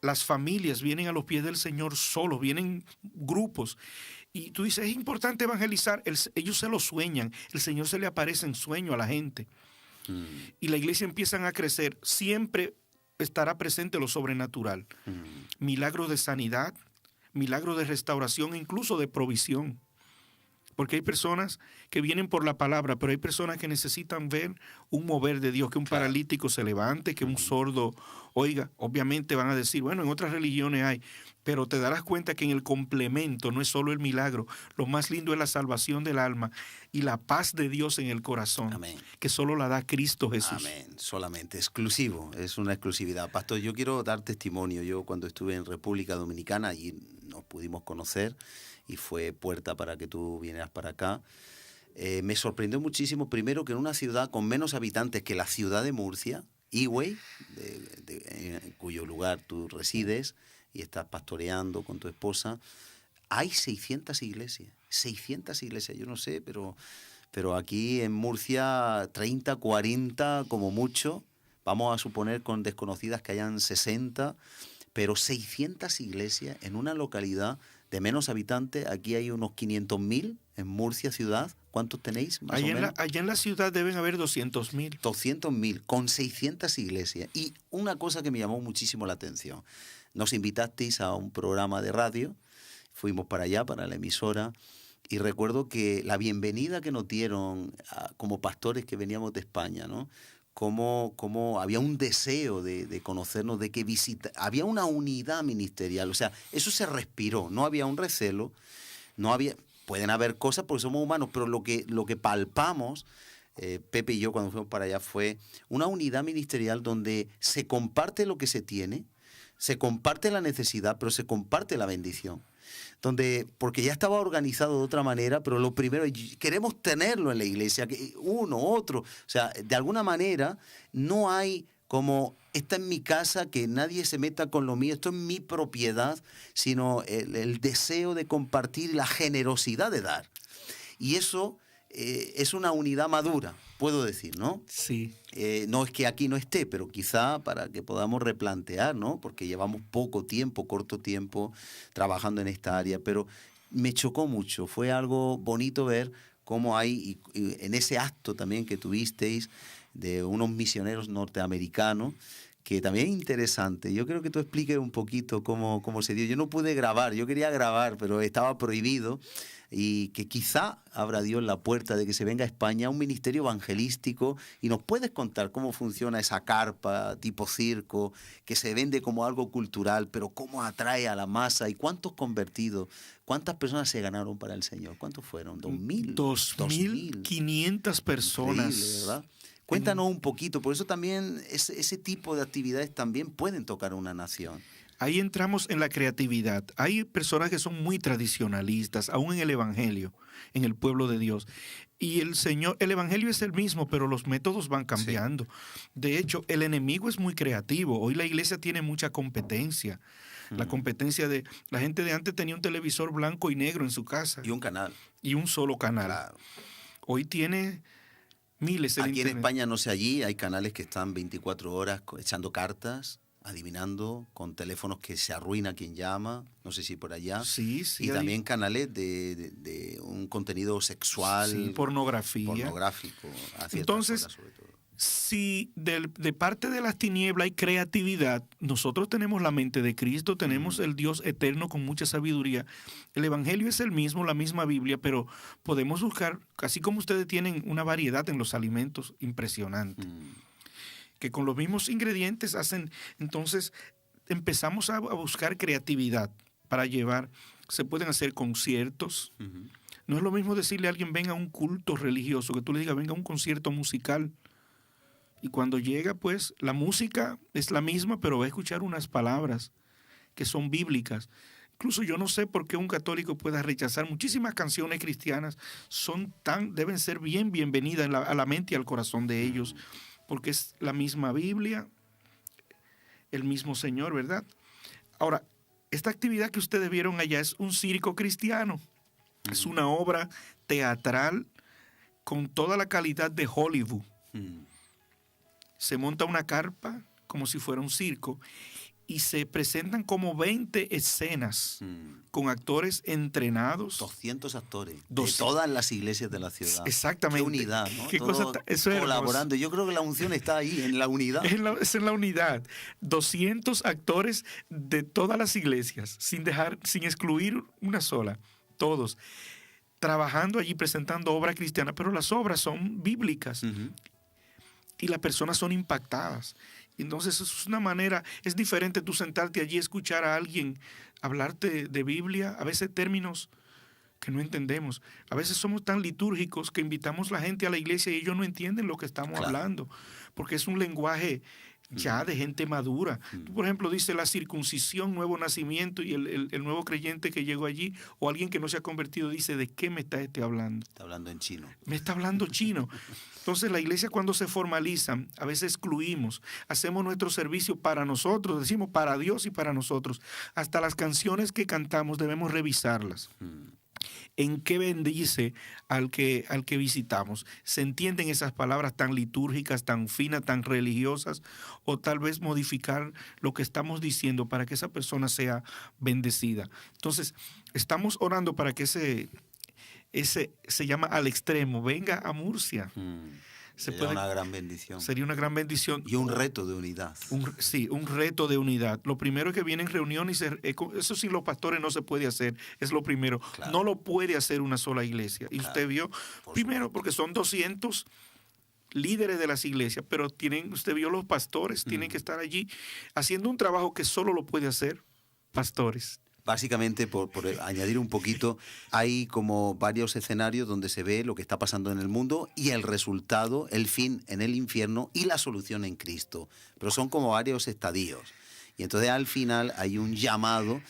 las familias vienen a los pies del Señor solos, vienen grupos. Y tú dices, es importante evangelizar. Ellos se lo sueñan. El Señor se le aparece en sueño a la gente. Y la iglesia empiezan a crecer. Siempre estará presente lo sobrenatural. Milagros de sanidad, milagros de restauración, incluso de provisión. Porque hay personas que vienen por la palabra, pero hay personas que necesitan ver un mover de Dios, que un paralítico se levante, que un sordo oiga. Obviamente van a decir, bueno, en otras religiones hay, pero te darás cuenta que en el complemento no es solo el milagro. Lo más lindo es la salvación del alma y la paz de Dios en el corazón, Amén. que solo la da Cristo Jesús. Amén, solamente, exclusivo, es una exclusividad. Pastor, yo quiero dar testimonio. Yo cuando estuve en República Dominicana, allí nos pudimos conocer y fue puerta para que tú vinieras para acá. Me sorprendió muchísimo, primero, que en una ciudad con menos habitantes que la ciudad de Murcia, Higüey, en cuyo lugar tú resides y estás pastoreando con tu esposa, hay 600 iglesias. 600 iglesias, yo no sé, pero aquí en Murcia 30, 40 como mucho. Vamos a suponer con desconocidas que hayan 60, pero 600 iglesias en una localidad de menos habitantes. Aquí hay unos 500.000 en Murcia ciudad. ¿Cuántos tenéis más o menos? Allá en la ciudad deben haber 200,000. 200.000 con 600 iglesias. Y una cosa que me llamó muchísimo la atención. Nos invitasteis a un programa de radio, fuimos para allá, para la emisora, y recuerdo que la bienvenida que nos dieron como pastores que veníamos de España, ¿no? Cómo había un deseo de conocernos, de que había una unidad ministerial, o sea, eso se respiró, no había un recelo, no había, pueden haber cosas porque somos humanos, pero lo que palpamos, Pepe y yo cuando fuimos para allá, fue una unidad ministerial donde se comparte lo que se tiene, se comparte la necesidad, pero se comparte la bendición. Porque ya estaba organizado de otra manera, pero lo primero, queremos tenerlo en la iglesia, que uno, otro. O sea, de alguna manera no hay como, esta en mi casa, que nadie se meta con lo mío, esto es mi propiedad, sino el deseo de compartir y la generosidad de dar. Y eso es una unidad madura, puedo decir, ¿no? Sí. No es que aquí no esté, pero quizá para que podamos replantear, ¿no? Porque llevamos corto tiempo trabajando en esta área, pero me chocó mucho. Fue algo bonito ver cómo hay, y en ese acto también que tuvisteis de unos misioneros norteamericanos, que también es interesante. Yo creo que tú expliques un poquito cómo se dio. Yo no pude grabar, yo quería grabar, pero estaba prohibido. Y que quizá abra Dios la puerta de que se venga a España un ministerio evangelístico. Y nos puedes contar cómo funciona esa carpa tipo circo, que se vende como algo cultural, pero cómo atrae a la masa y cuántos convertidos, cuántas personas se ganaron para el Señor. ¿Cuántos fueron? 2.000. 2.500 personas. Increíble, ¿verdad? Cuéntanos un poquito, por eso también ese tipo de actividades también pueden tocar a una nación. Ahí entramos en la creatividad. Hay personas que son muy tradicionalistas, aún en el Evangelio, en el pueblo de Dios. Y el Evangelio es el mismo, pero los métodos van cambiando. Sí. De hecho, el enemigo es muy creativo. Hoy la iglesia tiene mucha competencia. La competencia de... La gente de antes tenía un televisor blanco y negro en su casa. Y un canal. Y un solo canal. Claro. Hoy tiene miles. Aquí en España, no sé, allí hay canales que están 24 horas echando cartas, adivinando, con teléfonos que se arruina quien llama, no sé si por allá. Sí, sí. Y también canales de un contenido sexual. Sí, pornografía. Pornográfico. Entonces, cosas, sobre todo. Si de parte de las tinieblas hay creatividad, nosotros tenemos la mente de Cristo, tenemos el Dios eterno con mucha sabiduría. El Evangelio es el mismo, la misma Biblia, pero podemos buscar, así como ustedes tienen una variedad en los alimentos impresionante. que con los mismos ingredientes hacen, entonces empezamos a buscar creatividad para llevar. Se pueden hacer conciertos. No es lo mismo decirle a alguien venga a un culto religioso, que tú le digas venga a un concierto musical. Y cuando llega, pues, la música es la misma, pero va a escuchar unas palabras que son bíblicas. Incluso yo no sé por qué un católico pueda rechazar muchísimas canciones cristianas, deben ser bien bienvenidas a la mente y al corazón de ellos, porque es la misma Biblia, el mismo Señor, ¿verdad? Ahora, esta actividad que ustedes vieron allá es un circo cristiano, es una obra teatral con toda la calidad de Hollywood. Se monta una carpa como si fuera un circo y se presentan como 20 escenas con actores entrenados. 200 actores 200. de todas las iglesias de la ciudad. Exactamente. Qué unidad, ¿no? Qué Todos eso es colaborando. Yo creo que la unción está ahí, en la unidad. Es en la unidad. 200 actores de todas las iglesias, sin excluir una sola. Todos. Trabajando allí, presentando obra cristiana, pero las obras son bíblicas. Y las personas son impactadas. Entonces es una manera, es diferente tú sentarte allí, escuchar a alguien hablarte de Biblia, a veces términos que no entendemos. A veces somos tan litúrgicos que invitamos a la gente a la iglesia y ellos no entienden lo que estamos hablando, porque es un lenguaje ya de gente madura. Tú, por ejemplo, dice la circuncisión, nuevo nacimiento, y el nuevo creyente que llegó allí, o alguien que no se ha convertido, dice, ¿de qué me está hablando? Está hablando en chino. Me está hablando chino. Entonces la iglesia, cuando se formaliza, a veces excluimos, hacemos nuestro servicio para nosotros, decimos para Dios y para nosotros. Hasta las canciones que cantamos debemos revisarlas. ¿En qué bendice al que visitamos? ¿Se entienden esas palabras tan litúrgicas, tan finas, tan religiosas? O tal vez modificar lo que estamos diciendo para que esa persona sea bendecida. Entonces, estamos orando para que ese se llama al extremo, venga a Murcia. Sería una gran bendición. Sería una gran bendición. Y un reto de unidad. Sí, un reto de unidad. Lo primero es que vienen reuniones, eso sin los pastores no se puede hacer, es lo primero. Claro. No lo puede hacer una sola iglesia. Y usted vio, primero, porque son 200 líderes de las iglesias, pero usted vio los pastores, tienen que estar allí haciendo un trabajo que solo lo puede hacer pastores. Básicamente, por añadir un poquito, hay como varios escenarios donde se ve lo que está pasando en el mundo y el resultado, el fin en el infierno y la solución en Cristo. Pero son como varios estadios. Y entonces al final hay un llamado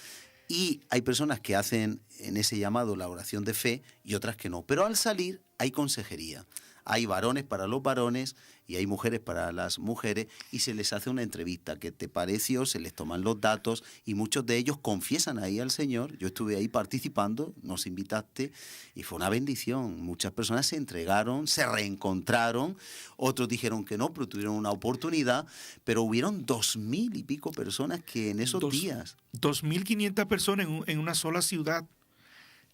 y hay personas que hacen en ese llamado la oración de fe y otras que no. Pero al salir hay consejería. Hay varones para los varones y hay mujeres para las mujeres y se les hace una entrevista. ¿Qué te pareció? Se les toman los datos y muchos de ellos confiesan ahí al Señor. Yo estuve ahí participando, nos invitaste y fue una bendición. Muchas personas se entregaron, se reencontraron, otros dijeron que no, pero tuvieron una oportunidad, pero hubieron 2,000 y pico personas que en esos días... 2.500 personas en una sola ciudad.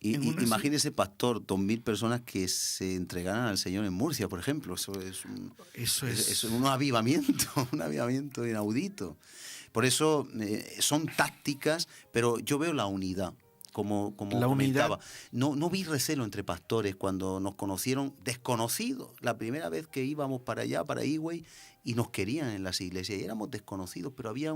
Imagínese, pastor, 2,000 personas que se entregaran al Señor en Murcia, por ejemplo. Eso es un avivamiento inaudito. Por eso son tácticas, pero yo veo la unidad, como la comentaba. unidad. No vi recelo entre pastores cuando nos conocieron desconocidos. La primera vez que íbamos para allá, para Higüey, y nos querían en las iglesias, y éramos desconocidos, pero había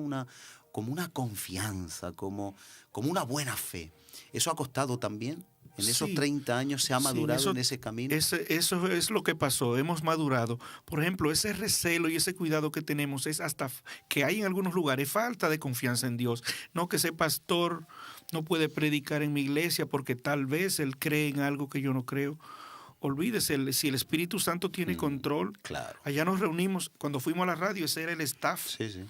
como una confianza, como una buena fe. ¿Eso ha costado también? En esos 30 años se ha madurado en ese camino. Eso es lo que pasó, hemos madurado. Por ejemplo, ese recelo y ese cuidado que tenemos es hasta que hay en algunos lugares falta de confianza en Dios. No que ese pastor no puede predicar en mi iglesia porque tal vez él cree en algo que yo no creo. Olvídese, si el Espíritu Santo tiene control. Claro. Allá nos reunimos, cuando fuimos a la radio, ese era el staff. Sí.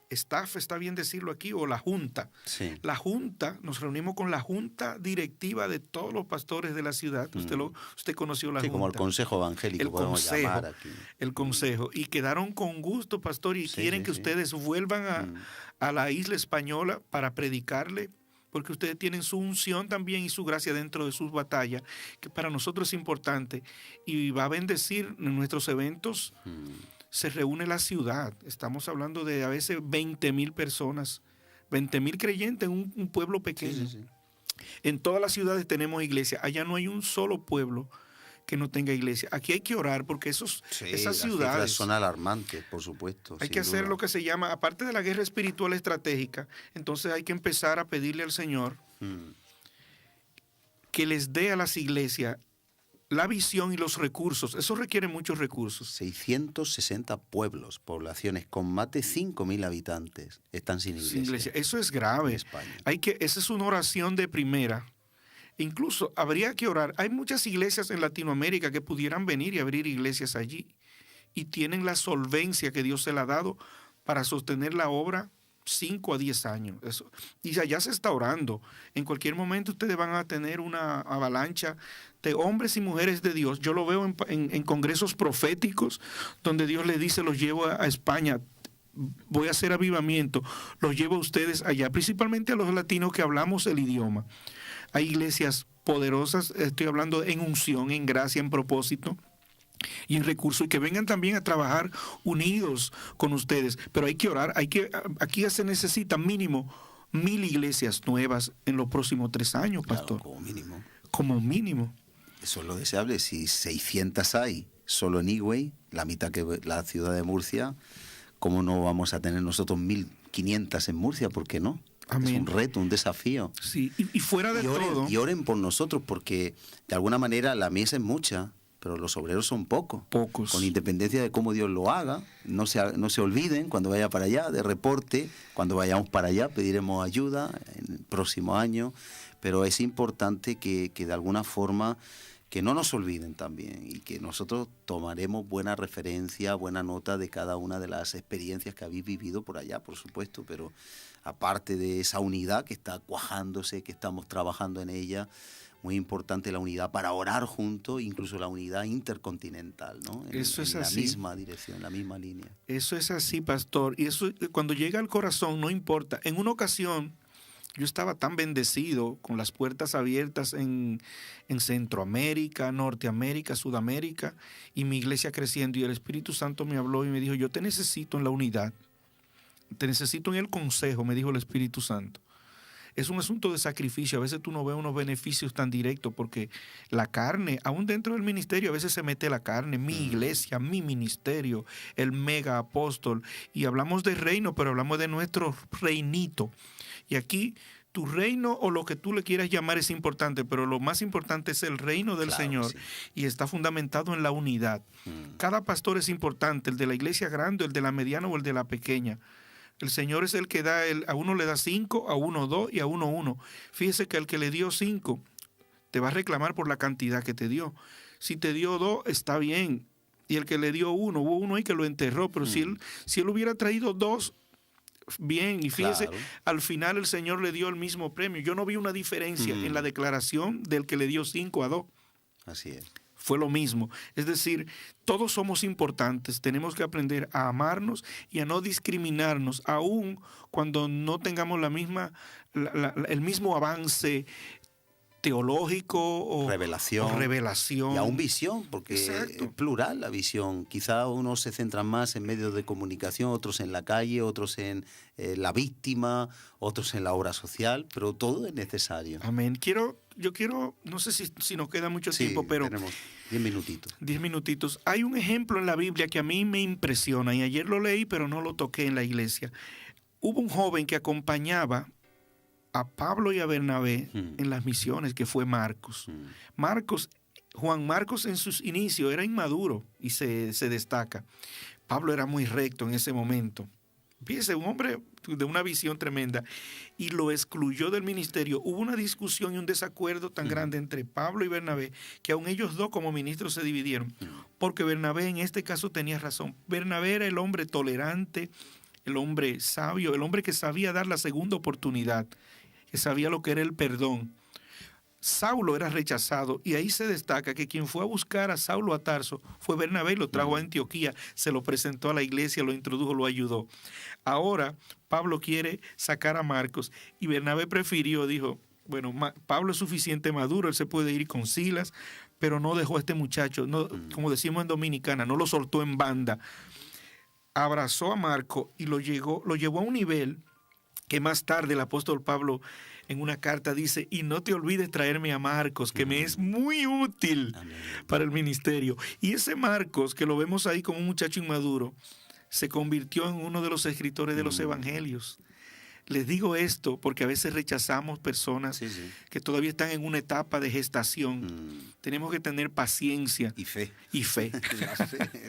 Staff, está bien decirlo aquí, o la junta. Sí. La junta, nos reunimos con la junta directiva de todos los pastores de la ciudad. Usted conoció la junta. Como el consejo evangélico, podemos llamar aquí. El consejo. Y quedaron con gusto, pastor, y quieren que ustedes vuelvan a la isla española para predicarle, porque ustedes tienen su unción también y su gracia dentro de sus batallas, que para nosotros es importante. Y va a bendecir en nuestros eventos. Se reúne la ciudad. Estamos hablando de a veces 20,000 personas, 20,000 creyentes en un pueblo pequeño. Sí. En todas las ciudades tenemos iglesias. Allá no hay un solo pueblo que no tenga iglesia. Aquí hay que orar porque esas las ciudades cifras son alarmantes, por supuesto. hay sin que hacer duda. lo que se llama, aparte de la guerra espiritual estratégica, entonces hay que empezar a pedirle al Señor que les dé a las iglesias la visión y los recursos. Eso requiere muchos recursos. 660 pueblos, poblaciones con más de 5.000 habitantes están sin iglesia. Sin iglesia. Eso es en grave. España. Esa es una oración de primera. Incluso habría que orar. Hay muchas iglesias en Latinoamérica que pudieran venir y abrir iglesias allí. Y tienen la solvencia que Dios se le ha dado para sostener la obra 5 a 10 años. Eso. Y allá se está orando. En cualquier momento ustedes van a tener una avalancha de hombres y mujeres de Dios. Yo lo veo en congresos proféticos donde Dios les dice, los llevo a España, voy a hacer avivamiento, los llevo a ustedes allá, principalmente a los latinos que hablamos el idioma. Hay iglesias poderosas, estoy hablando en unción, en gracia, en propósito y en recursos, y que vengan también a trabajar unidos con ustedes. Pero hay que orar, aquí ya se necesita mínimo 1,000 iglesias nuevas en los próximos 3 años, pastor. Claro, como mínimo. Como mínimo. Eso es lo deseable. Si 600 hay solo en Higüey, la mitad que la ciudad de Murcia, ¿cómo no vamos a tener nosotros 1.500 en Murcia? ¿Por qué no? Amén. Es un reto, un desafío. Sí, y fuera de todo. Y oren por nosotros, porque de alguna manera la mies es mucha, pero los obreros son pocos. Pocos. Con independencia de cómo Dios lo haga, no se olviden cuando vaya para allá, de reporte, cuando vayamos para allá pediremos ayuda en el próximo año, pero es importante que de alguna forma que no nos olviden también y que nosotros tomaremos buena referencia, buena nota de cada una de las experiencias que habéis vivido por allá, por supuesto, pero aparte de esa unidad que está cuajándose, que estamos trabajando en ella, muy importante la unidad para orar juntos, incluso la unidad intercontinental, ¿no? Eso es en la así. misma dirección, la misma línea. Eso es así, pastor. Y eso cuando llega al corazón no importa. En una ocasión yo estaba tan bendecido con las puertas abiertas en Centroamérica, Norteamérica, Sudamérica, y mi iglesia creciendo, y el Espíritu Santo me habló y me dijo, yo te necesito en la unidad, te necesito en el consejo, me dijo el Espíritu Santo. Es un asunto de sacrificio. A veces tú no ves unos beneficios tan directos porque la carne, aún dentro del ministerio, a veces se mete la carne. Mi iglesia, mi ministerio, el mega apóstol. Y hablamos de reino, pero hablamos de nuestro reinito. Y aquí tu reino o lo que tú le quieras llamar es importante, pero lo más importante es el reino del Claro, Señor. sí. Y está fundamentado en la unidad. Cada pastor es importante, el de la iglesia grande, el de la mediana o el de la pequeña. El Señor es el que da, a uno le da 5, a uno 2 y a uno 1. Fíjese que el que le dio 5 te va a reclamar por la cantidad que te dio. Si te dio 2, está bien. Y el que le dio 1, hubo uno ahí que lo enterró, pero si él hubiera traído 2, bien. Y fíjese, Claro. al final el Señor le dio el mismo premio. Yo no vi una diferencia en la declaración del que le dio 5 a 2. Así es. Fue lo mismo. Es decir, todos somos importantes. Tenemos que aprender a amarnos y a no discriminarnos, aun cuando no tengamos el mismo avance teológico o revelación. Y aún visión, porque Exacto. es plural la visión. Quizá unos se centran más en medios de comunicación, otros en la calle, otros en la víctima, otros en la obra social, pero todo es necesario. Amén. Yo quiero, no sé si nos queda mucho Sí, tiempo, pero tenemos 10 minutitos. 10 minutitos. Hay un ejemplo en la Biblia que a mí me impresiona y ayer lo leí, pero no lo toqué en la iglesia. Hubo un joven que acompañaba a Pablo y a Bernabé en las misiones, que fue Marcos. Juan Marcos en sus inicios era inmaduro y se destaca. Pablo era muy recto en ese momento. Fíjese, un hombre de una visión tremenda, y lo excluyó del ministerio. Hubo una discusión y un desacuerdo tan grande entre Pablo y Bernabé que aun ellos dos como ministros se dividieron, porque Bernabé en este caso tenía razón. Bernabé era el hombre tolerante, el hombre sabio, el hombre que sabía dar la segunda oportunidad, que sabía lo que era el perdón. Saulo era rechazado, y ahí se destaca que quien fue a buscar a Saulo a Tarso fue Bernabé y lo trajo a Antioquía, se lo presentó a la iglesia, lo introdujo, lo ayudó. Ahora Pablo quiere sacar a Marcos y Bernabé prefirió, dijo, bueno, Pablo es suficiente maduro, él se puede ir con Silas, pero no dejó a este muchacho, no, como decimos en Dominicana, no lo soltó en banda. Abrazó a Marcos y lo llevó a un nivel que más tarde el apóstol Pablo en una carta dice, y no te olvides traerme a Marcos, que me es muy útil Amén. para el ministerio. Y ese Marcos, que lo vemos ahí como un muchacho inmaduro, se convirtió en uno de los escritores de los evangelios. Les digo esto porque a veces rechazamos personas Sí, sí. que todavía están en una etapa de gestación. Tenemos que tener paciencia Y fe. y fe.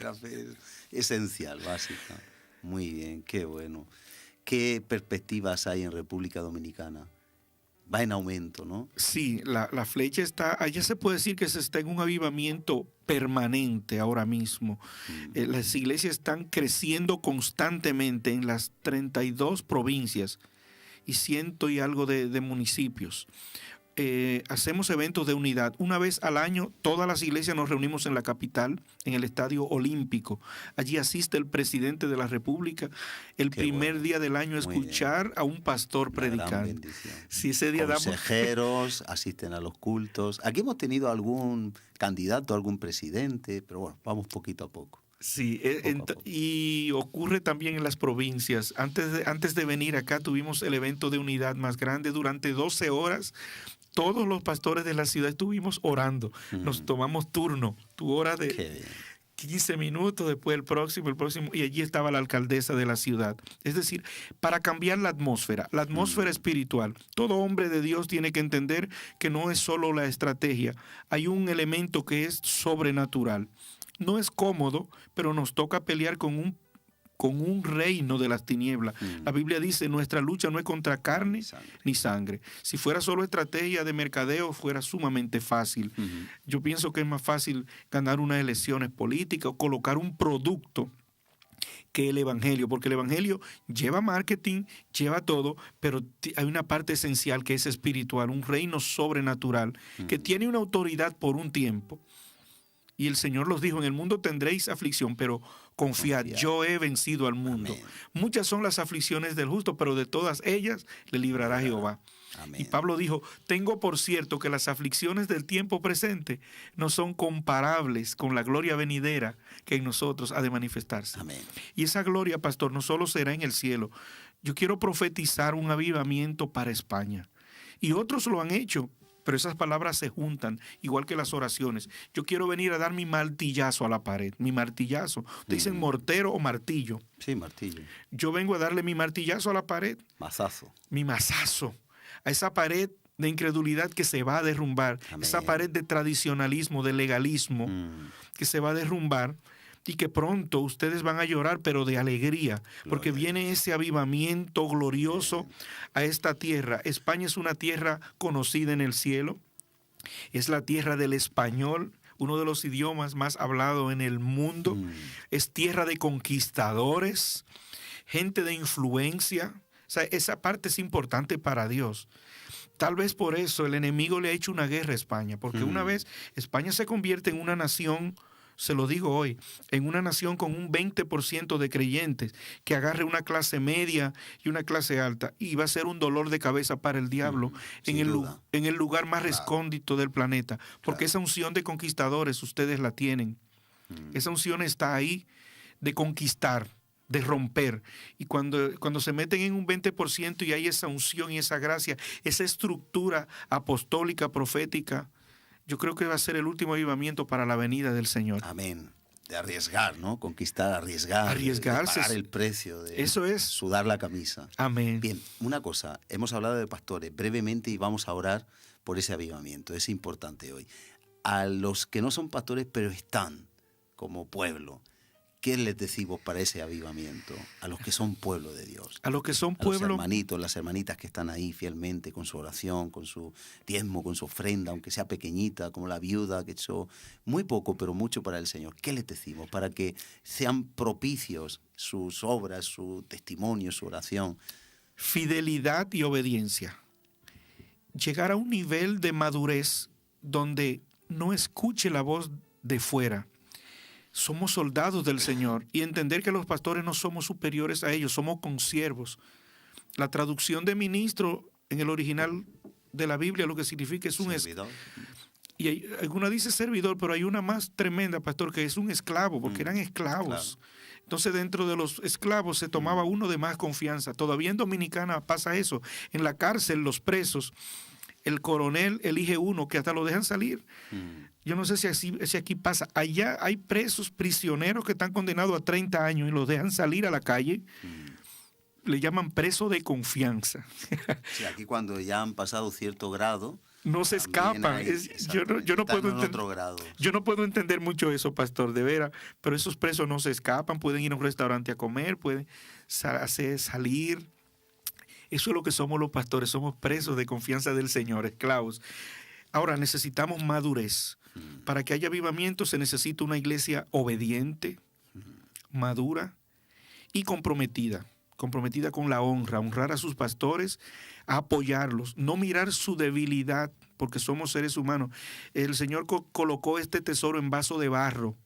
La fe es esencial, básica. Muy bien, qué bueno. ¿Qué perspectivas hay en República Dominicana? Va en aumento, ¿no? Sí, la flecha está, allá se puede decir que se está en un avivamiento permanente ahora mismo. Las iglesias están creciendo constantemente en las 32 provincias y ciento y algo de municipios. Hacemos eventos de unidad. Una vez al año, todas las iglesias nos reunimos en la capital, en el Estadio Olímpico. Allí asiste el presidente de la República el Qué primer bueno. día del año a Muy escuchar a un pastor Una gran predicar. bendición. Si ese día damos... Consejeros asisten a los cultos. Aquí hemos tenido algún candidato, algún presidente, pero bueno, vamos poquito a poco. Sí, Poco a poco. y ocurre también en las provincias. Antes de venir acá tuvimos el evento de unidad más grande durante 12 horas. Todos los pastores de la ciudad estuvimos orando. Nos tomamos turno, tu hora Qué de bien. 15 minutos, después el próximo, y allí estaba la alcaldesa de la ciudad. Es decir, para cambiar la atmósfera espiritual, todo hombre de Dios tiene que entender que no es solo la estrategia, hay un elemento que es sobrenatural. No es cómodo, pero nos toca pelear con un reino de las tinieblas. La Biblia dice, nuestra lucha no es contra carne ni sangre. Si fuera solo estrategia de mercadeo, fuera sumamente fácil. Yo pienso que es más fácil ganar unas elecciones políticas o colocar un producto que el evangelio, porque el evangelio lleva marketing, lleva todo, pero hay una parte esencial que es espiritual, un reino sobrenatural, que tiene una autoridad por un tiempo. Y el Señor los dijo, en el mundo tendréis aflicción, pero confiad, yo he vencido al mundo. Amén. Muchas son las aflicciones del justo, pero de todas ellas le librará Jehová. Amén. Y Pablo dijo, tengo por cierto que las aflicciones del tiempo presente no son comparables con la gloria venidera que en nosotros ha de manifestarse. Amén. Y esa gloria, pastor, no solo será en el cielo. Yo quiero profetizar un avivamiento para España. Y otros lo han hecho. Pero esas palabras se juntan, igual que las oraciones. Yo quiero venir a dar mi martillazo a la pared, mi martillazo. Ustedes dicen mortero o martillo. Sí, martillo. Yo vengo a darle mi martillazo a la pared, Mazazo. mi mazazo, a esa pared de incredulidad que se va a derrumbar, Amén. esa pared de tradicionalismo, de legalismo, que se va a derrumbar. Y que pronto ustedes van a llorar, pero de alegría, porque viene ese avivamiento glorioso a esta tierra. España es una tierra conocida en el cielo, es la tierra del español, uno de los idiomas más hablados en el mundo, es tierra de conquistadores, gente de influencia. O sea, esa parte es importante para Dios. Tal vez por eso el enemigo le ha hecho una guerra a España, porque una vez España se convierte en una nación, se lo digo hoy, en una nación con un 20% de creyentes, que agarre una clase media y una clase alta, y va a ser un dolor de cabeza para el diablo sin en duda. el lugar más recóndito del planeta, porque esa unción de conquistadores ustedes la tienen. Esa unción está ahí de conquistar, de romper. Y cuando se meten en un 20% y hay esa unción y esa gracia, esa estructura apostólica, profética, yo creo que va a ser el último avivamiento para la venida del Señor. Amén. De arriesgar, ¿no? Conquistar, arriesgar. Arriesgarse. De pagar el precio. De Eso es. sudar la camisa. Amén. Bien, una cosa. Hemos hablado de pastores brevemente y vamos a orar por ese avivamiento. Es importante hoy. A los que no son pastores, pero están como pueblo, ¿qué les decimos para ese avivamiento? A los que son pueblo de Dios. A los que son A los pueblo, hermanitos, las hermanitas que están ahí fielmente con su oración, con su diezmo, con su ofrenda, aunque sea pequeñita, como la viuda que echó muy poco, pero mucho para el Señor. ¿Qué les decimos? Para que sean propicios sus obras, su testimonio, su oración. fidelidad y obediencia. Llegar a un nivel de madurez donde no escuche la voz de fuera. Somos soldados del Señor y entender que los pastores no somos superiores a ellos, somos consiervos. La traducción de ministro en el original de la Biblia lo que significa es un Servidor. Y alguna dice servidor, pero hay una más tremenda, pastor, que es un esclavo, porque eran esclavos. Claro. Entonces, dentro de los esclavos se tomaba uno de más confianza. Todavía en Dominicana pasa eso. En la cárcel, los presos, el coronel elige uno que hasta lo dejan salir. Yo no sé si aquí pasa. Allá hay presos, prisioneros que están condenados a 30 años y los dejan salir a la calle. Le llaman preso de confianza. Sí, aquí cuando ya han pasado cierto grado, No se también escapan. hay- Yo no están puedo en entender. otro grado. Yo no puedo entender mucho eso, pastor, de veras, pero esos presos no se escapan, pueden ir a un restaurante a comer, pueden salir. Eso es lo que somos los pastores, somos presos de confianza del Señor, esclavos. Ahora necesitamos madurez. Para que haya avivamiento se necesita una iglesia obediente, madura y comprometida con la honra, honrar a sus pastores, apoyarlos, no mirar su debilidad, porque somos seres humanos. El Señor colocó este tesoro en vaso de barro.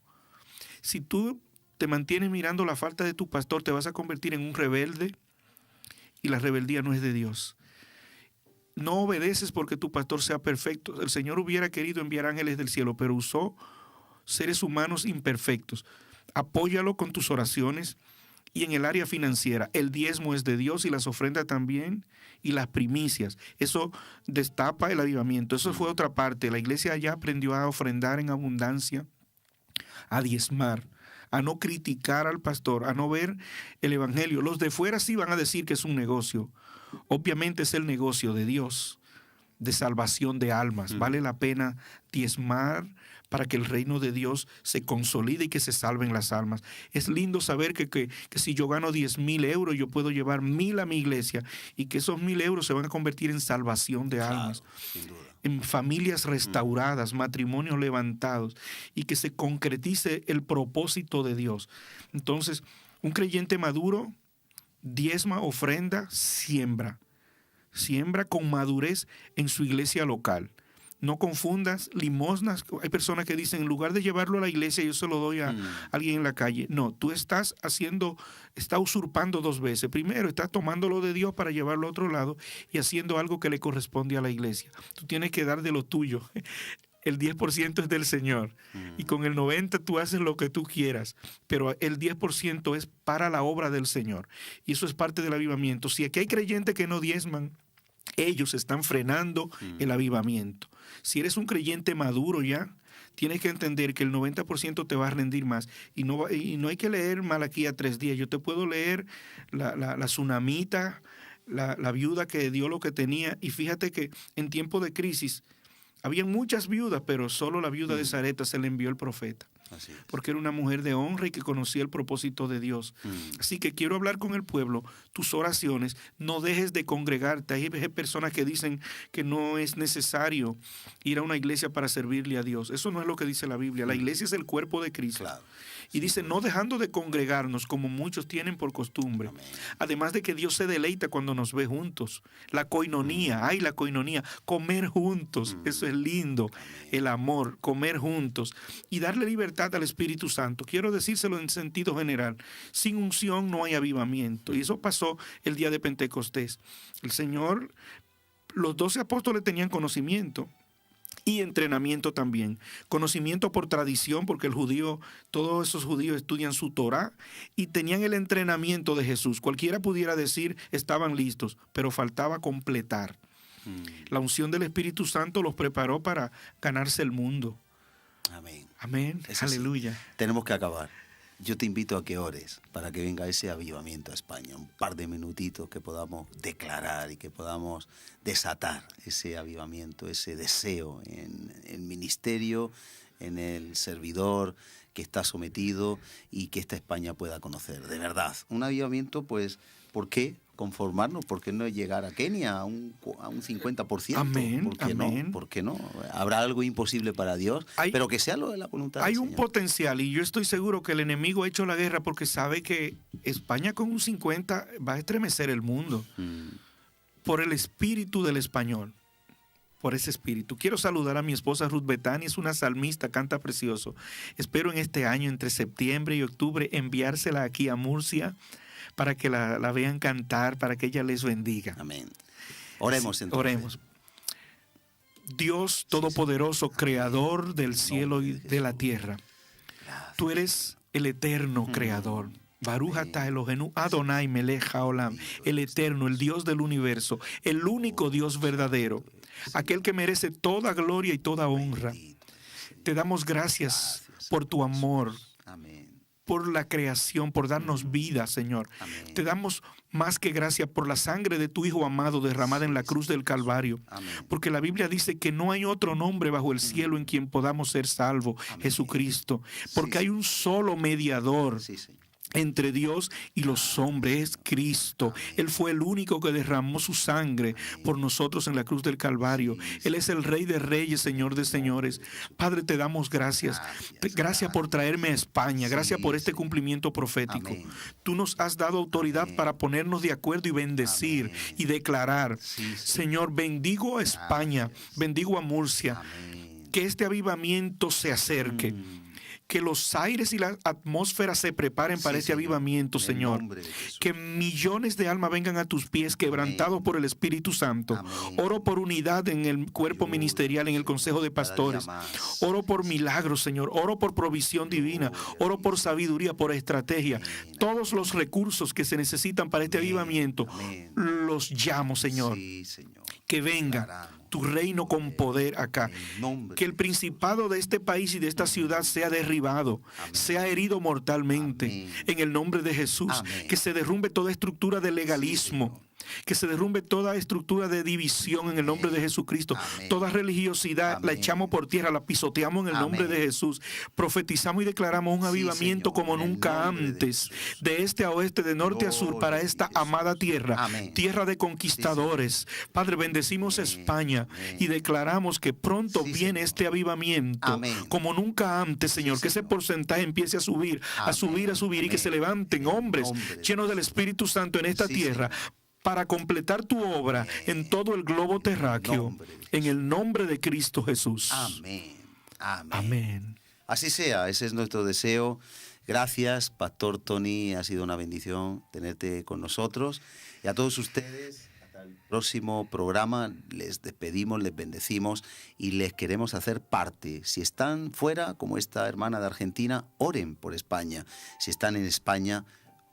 Si tú te mantienes mirando la falta de tu pastor, te vas a convertir en un rebelde, y la rebeldía no es de Dios. No obedeces porque tu pastor sea perfecto. El Señor hubiera querido enviar ángeles del cielo, pero usó seres humanos imperfectos. Apóyalo con tus oraciones. Y en el área financiera, el diezmo es de Dios y las ofrendas también, y las primicias. Eso destapa el avivamiento. Eso fue otra parte. La iglesia allá aprendió a ofrendar en abundancia, a diezmar, a no criticar al pastor, a no ver el evangelio. Los de fuera sí van a decir que es un negocio. Obviamente es el negocio de Dios, de salvación de almas. Vale la pena diezmar para que el reino de Dios se consolide y que se salven las almas. Es lindo saber que si yo gano 10,000 euros, yo puedo llevar 1,000 a mi iglesia y que esos 1,000 euros se van a convertir en salvación de almas, Sin duda. en familias restauradas, matrimonios levantados, y que se concretice el propósito de Dios. Entonces, un creyente maduro diezma, ofrenda, siembra. Siembra con madurez en su iglesia local. No confundas limosnas. Hay personas que dicen, en lugar de llevarlo a la iglesia, yo se lo doy a alguien en la calle. No, tú estás usurpando dos veces. Primero, estás tomándolo de Dios para llevarlo a otro lado y haciendo algo que le corresponde a la iglesia. Tú tienes que dar de lo tuyo. El 10% es del Señor. Y con el 90% tú haces lo que tú quieras. Pero el 10% es para la obra del Señor. Y eso es parte del avivamiento. Si aquí hay creyentes que no diezman, ellos están frenando el avivamiento. Si eres un creyente maduro ya, tienes que entender que el 90% te va a rendir más. Y no hay que leer Malaquías 3:10. Yo te puedo leer la tsunamita, la viuda que dio lo que tenía. Y fíjate que en tiempo de crisis, había muchas viudas, pero solo la viuda de Sarepta se le envió el profeta. Así es. Porque era una mujer de honra y que conocía el propósito de Dios. Así que quiero hablar con el pueblo, tus oraciones, no dejes de congregarte. Hay personas que dicen que no es necesario ir a una iglesia para servirle a Dios. Eso no es lo que dice la Biblia. La iglesia es el cuerpo de Cristo. Claro. Y dice, no dejando de congregarnos como muchos tienen por costumbre. Amén. Además de que Dios se deleita cuando nos ve juntos. La coinonía, la coinonía, comer juntos, eso es lindo. El amor, comer juntos y darle libertad al Espíritu Santo. Quiero decírselo en sentido general. Sin unción no hay avivamiento. Y eso pasó el día de Pentecostés. El Señor, los 12 apóstoles tenían conocimiento. Y entrenamiento también. Conocimiento por tradición, porque todos esos judíos estudian su Torá y tenían el entrenamiento de Jesús. Cualquiera pudiera decir, estaban listos, pero faltaba completar. La unción del Espíritu Santo los preparó para ganarse el mundo. Amén. Amén. Es así. Aleluya. Tenemos que acabar. Yo te invito a que ores para que venga ese avivamiento a España. Un par de minutitos que podamos declarar y que podamos desatar ese avivamiento, ese deseo en el ministerio, en el servidor que está sometido y que esta España pueda conocer. De verdad, un avivamiento, pues, ¿por qué conformarnos? ¿Por qué no llegar a Kenia a un 50%? Amén, ¿Por qué amén. no? ¿Por qué no? Habrá algo imposible para Dios, pero que sea lo de la voluntad Hay del un Señor. potencial y yo estoy seguro que el enemigo ha hecho la guerra porque sabe que España con un 50 va a estremecer el mundo por el espíritu del español. Por ese espíritu. Quiero saludar a mi esposa Ruth Betani, es una salmista, canta precioso. Espero en este año, entre septiembre y octubre, enviársela aquí a Murcia para que la vean cantar, para que ella les bendiga. Amén. Oremos entonces. Oremos. Dios Todopoderoso, Creador del cielo y de la tierra. Tú eres el eterno Creador. Baruch atah Eloheinu Adonai Melech Haolam, el eterno, el Dios del universo, el único Dios verdadero, aquel que merece toda gloria y toda honra. Te damos gracias por tu amor, Amén. por la creación, por darnos vida, Señor. Amén. Te damos más que gracias por la sangre de tu Hijo amado derramada en la cruz del Calvario. Amén. Porque la Biblia dice que no hay otro nombre bajo el cielo en quien podamos ser salvos, Jesucristo. Porque hay un solo mediador Sí, Señor. entre Dios y los hombres, es Cristo. Él fue el único que derramó su sangre por nosotros en la cruz del Calvario. Él es el Rey de Reyes, Señor de Señores. Padre, te damos gracias. Gracias por traerme a España. Gracias por este cumplimiento profético. Amén. Tú nos has dado autoridad para ponernos de acuerdo y bendecir y declarar. Señor, bendigo a España, bendigo a Murcia. Amén. Que este avivamiento se acerque. Que los aires y la atmósfera se preparen para Sí, este Señor. avivamiento, En el Señor. nombre de Jesús. Que millones de almas vengan a tus pies quebrantados por el Espíritu Santo. Amén. Oro por unidad en el cuerpo Dios, ministerial, en el Consejo de cada día Pastores. más. Oro por milagros, Señor. Oro por provisión divina. Oro por sabiduría, por estrategia. Todos los recursos que se necesitan para este avivamiento, Amén. los llamo, Señor. Sí, Señor. Que venga Declaramos. tu reino con poder acá. En el nombre Que el principado de este país y de esta ciudad sea derribado, sea herido mortalmente. Amén. En el nombre de Jesús. Amén. Que se derrumbe toda estructura de legalismo. Que se derrumbe toda estructura de división en el nombre de Jesucristo. Amén. Toda religiosidad la Amén. echamos por tierra, la pisoteamos en el nombre Amén. de Jesús. Profetizamos y declaramos un Sí, avivamiento Señor, como en el nunca nombre de antes. Jesús. De este a oeste, de norte a sur, Gloria para a esta Jesús. amada tierra. Amén. Tierra de conquistadores. Padre, bendecimos Amén. España Amén. y declaramos que pronto Sí, viene Señor. este avivamiento Amén. como nunca antes, Señor. Que ese Señor. porcentaje empiece a subir, a Amén. subir, a subir y que Amén. se levanten En el hombres nombre de llenos del Espíritu Santo en esta Sí, tierra. Para completar tu obra en todo el globo terráqueo, nombre de en el nombre de Cristo Jesús. Amén. Amén. Amén. Así sea, ese es nuestro deseo. Gracias, Pastor Tony, ha sido una bendición tenerte con nosotros. Y a todos ustedes, hasta el próximo programa, les despedimos, les bendecimos y les queremos hacer parte. Si están fuera, como esta hermana de Argentina, oren por España. Si están en España,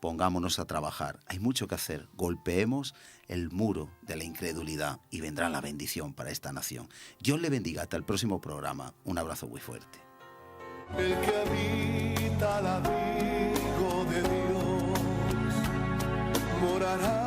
pongámonos a trabajar. Hay mucho que hacer. Golpeemos el muro de la incredulidad y vendrá la bendición para esta nación. Dios le bendiga. Hasta el próximo programa. Un abrazo muy fuerte. El que habita al abrigo de Dios morará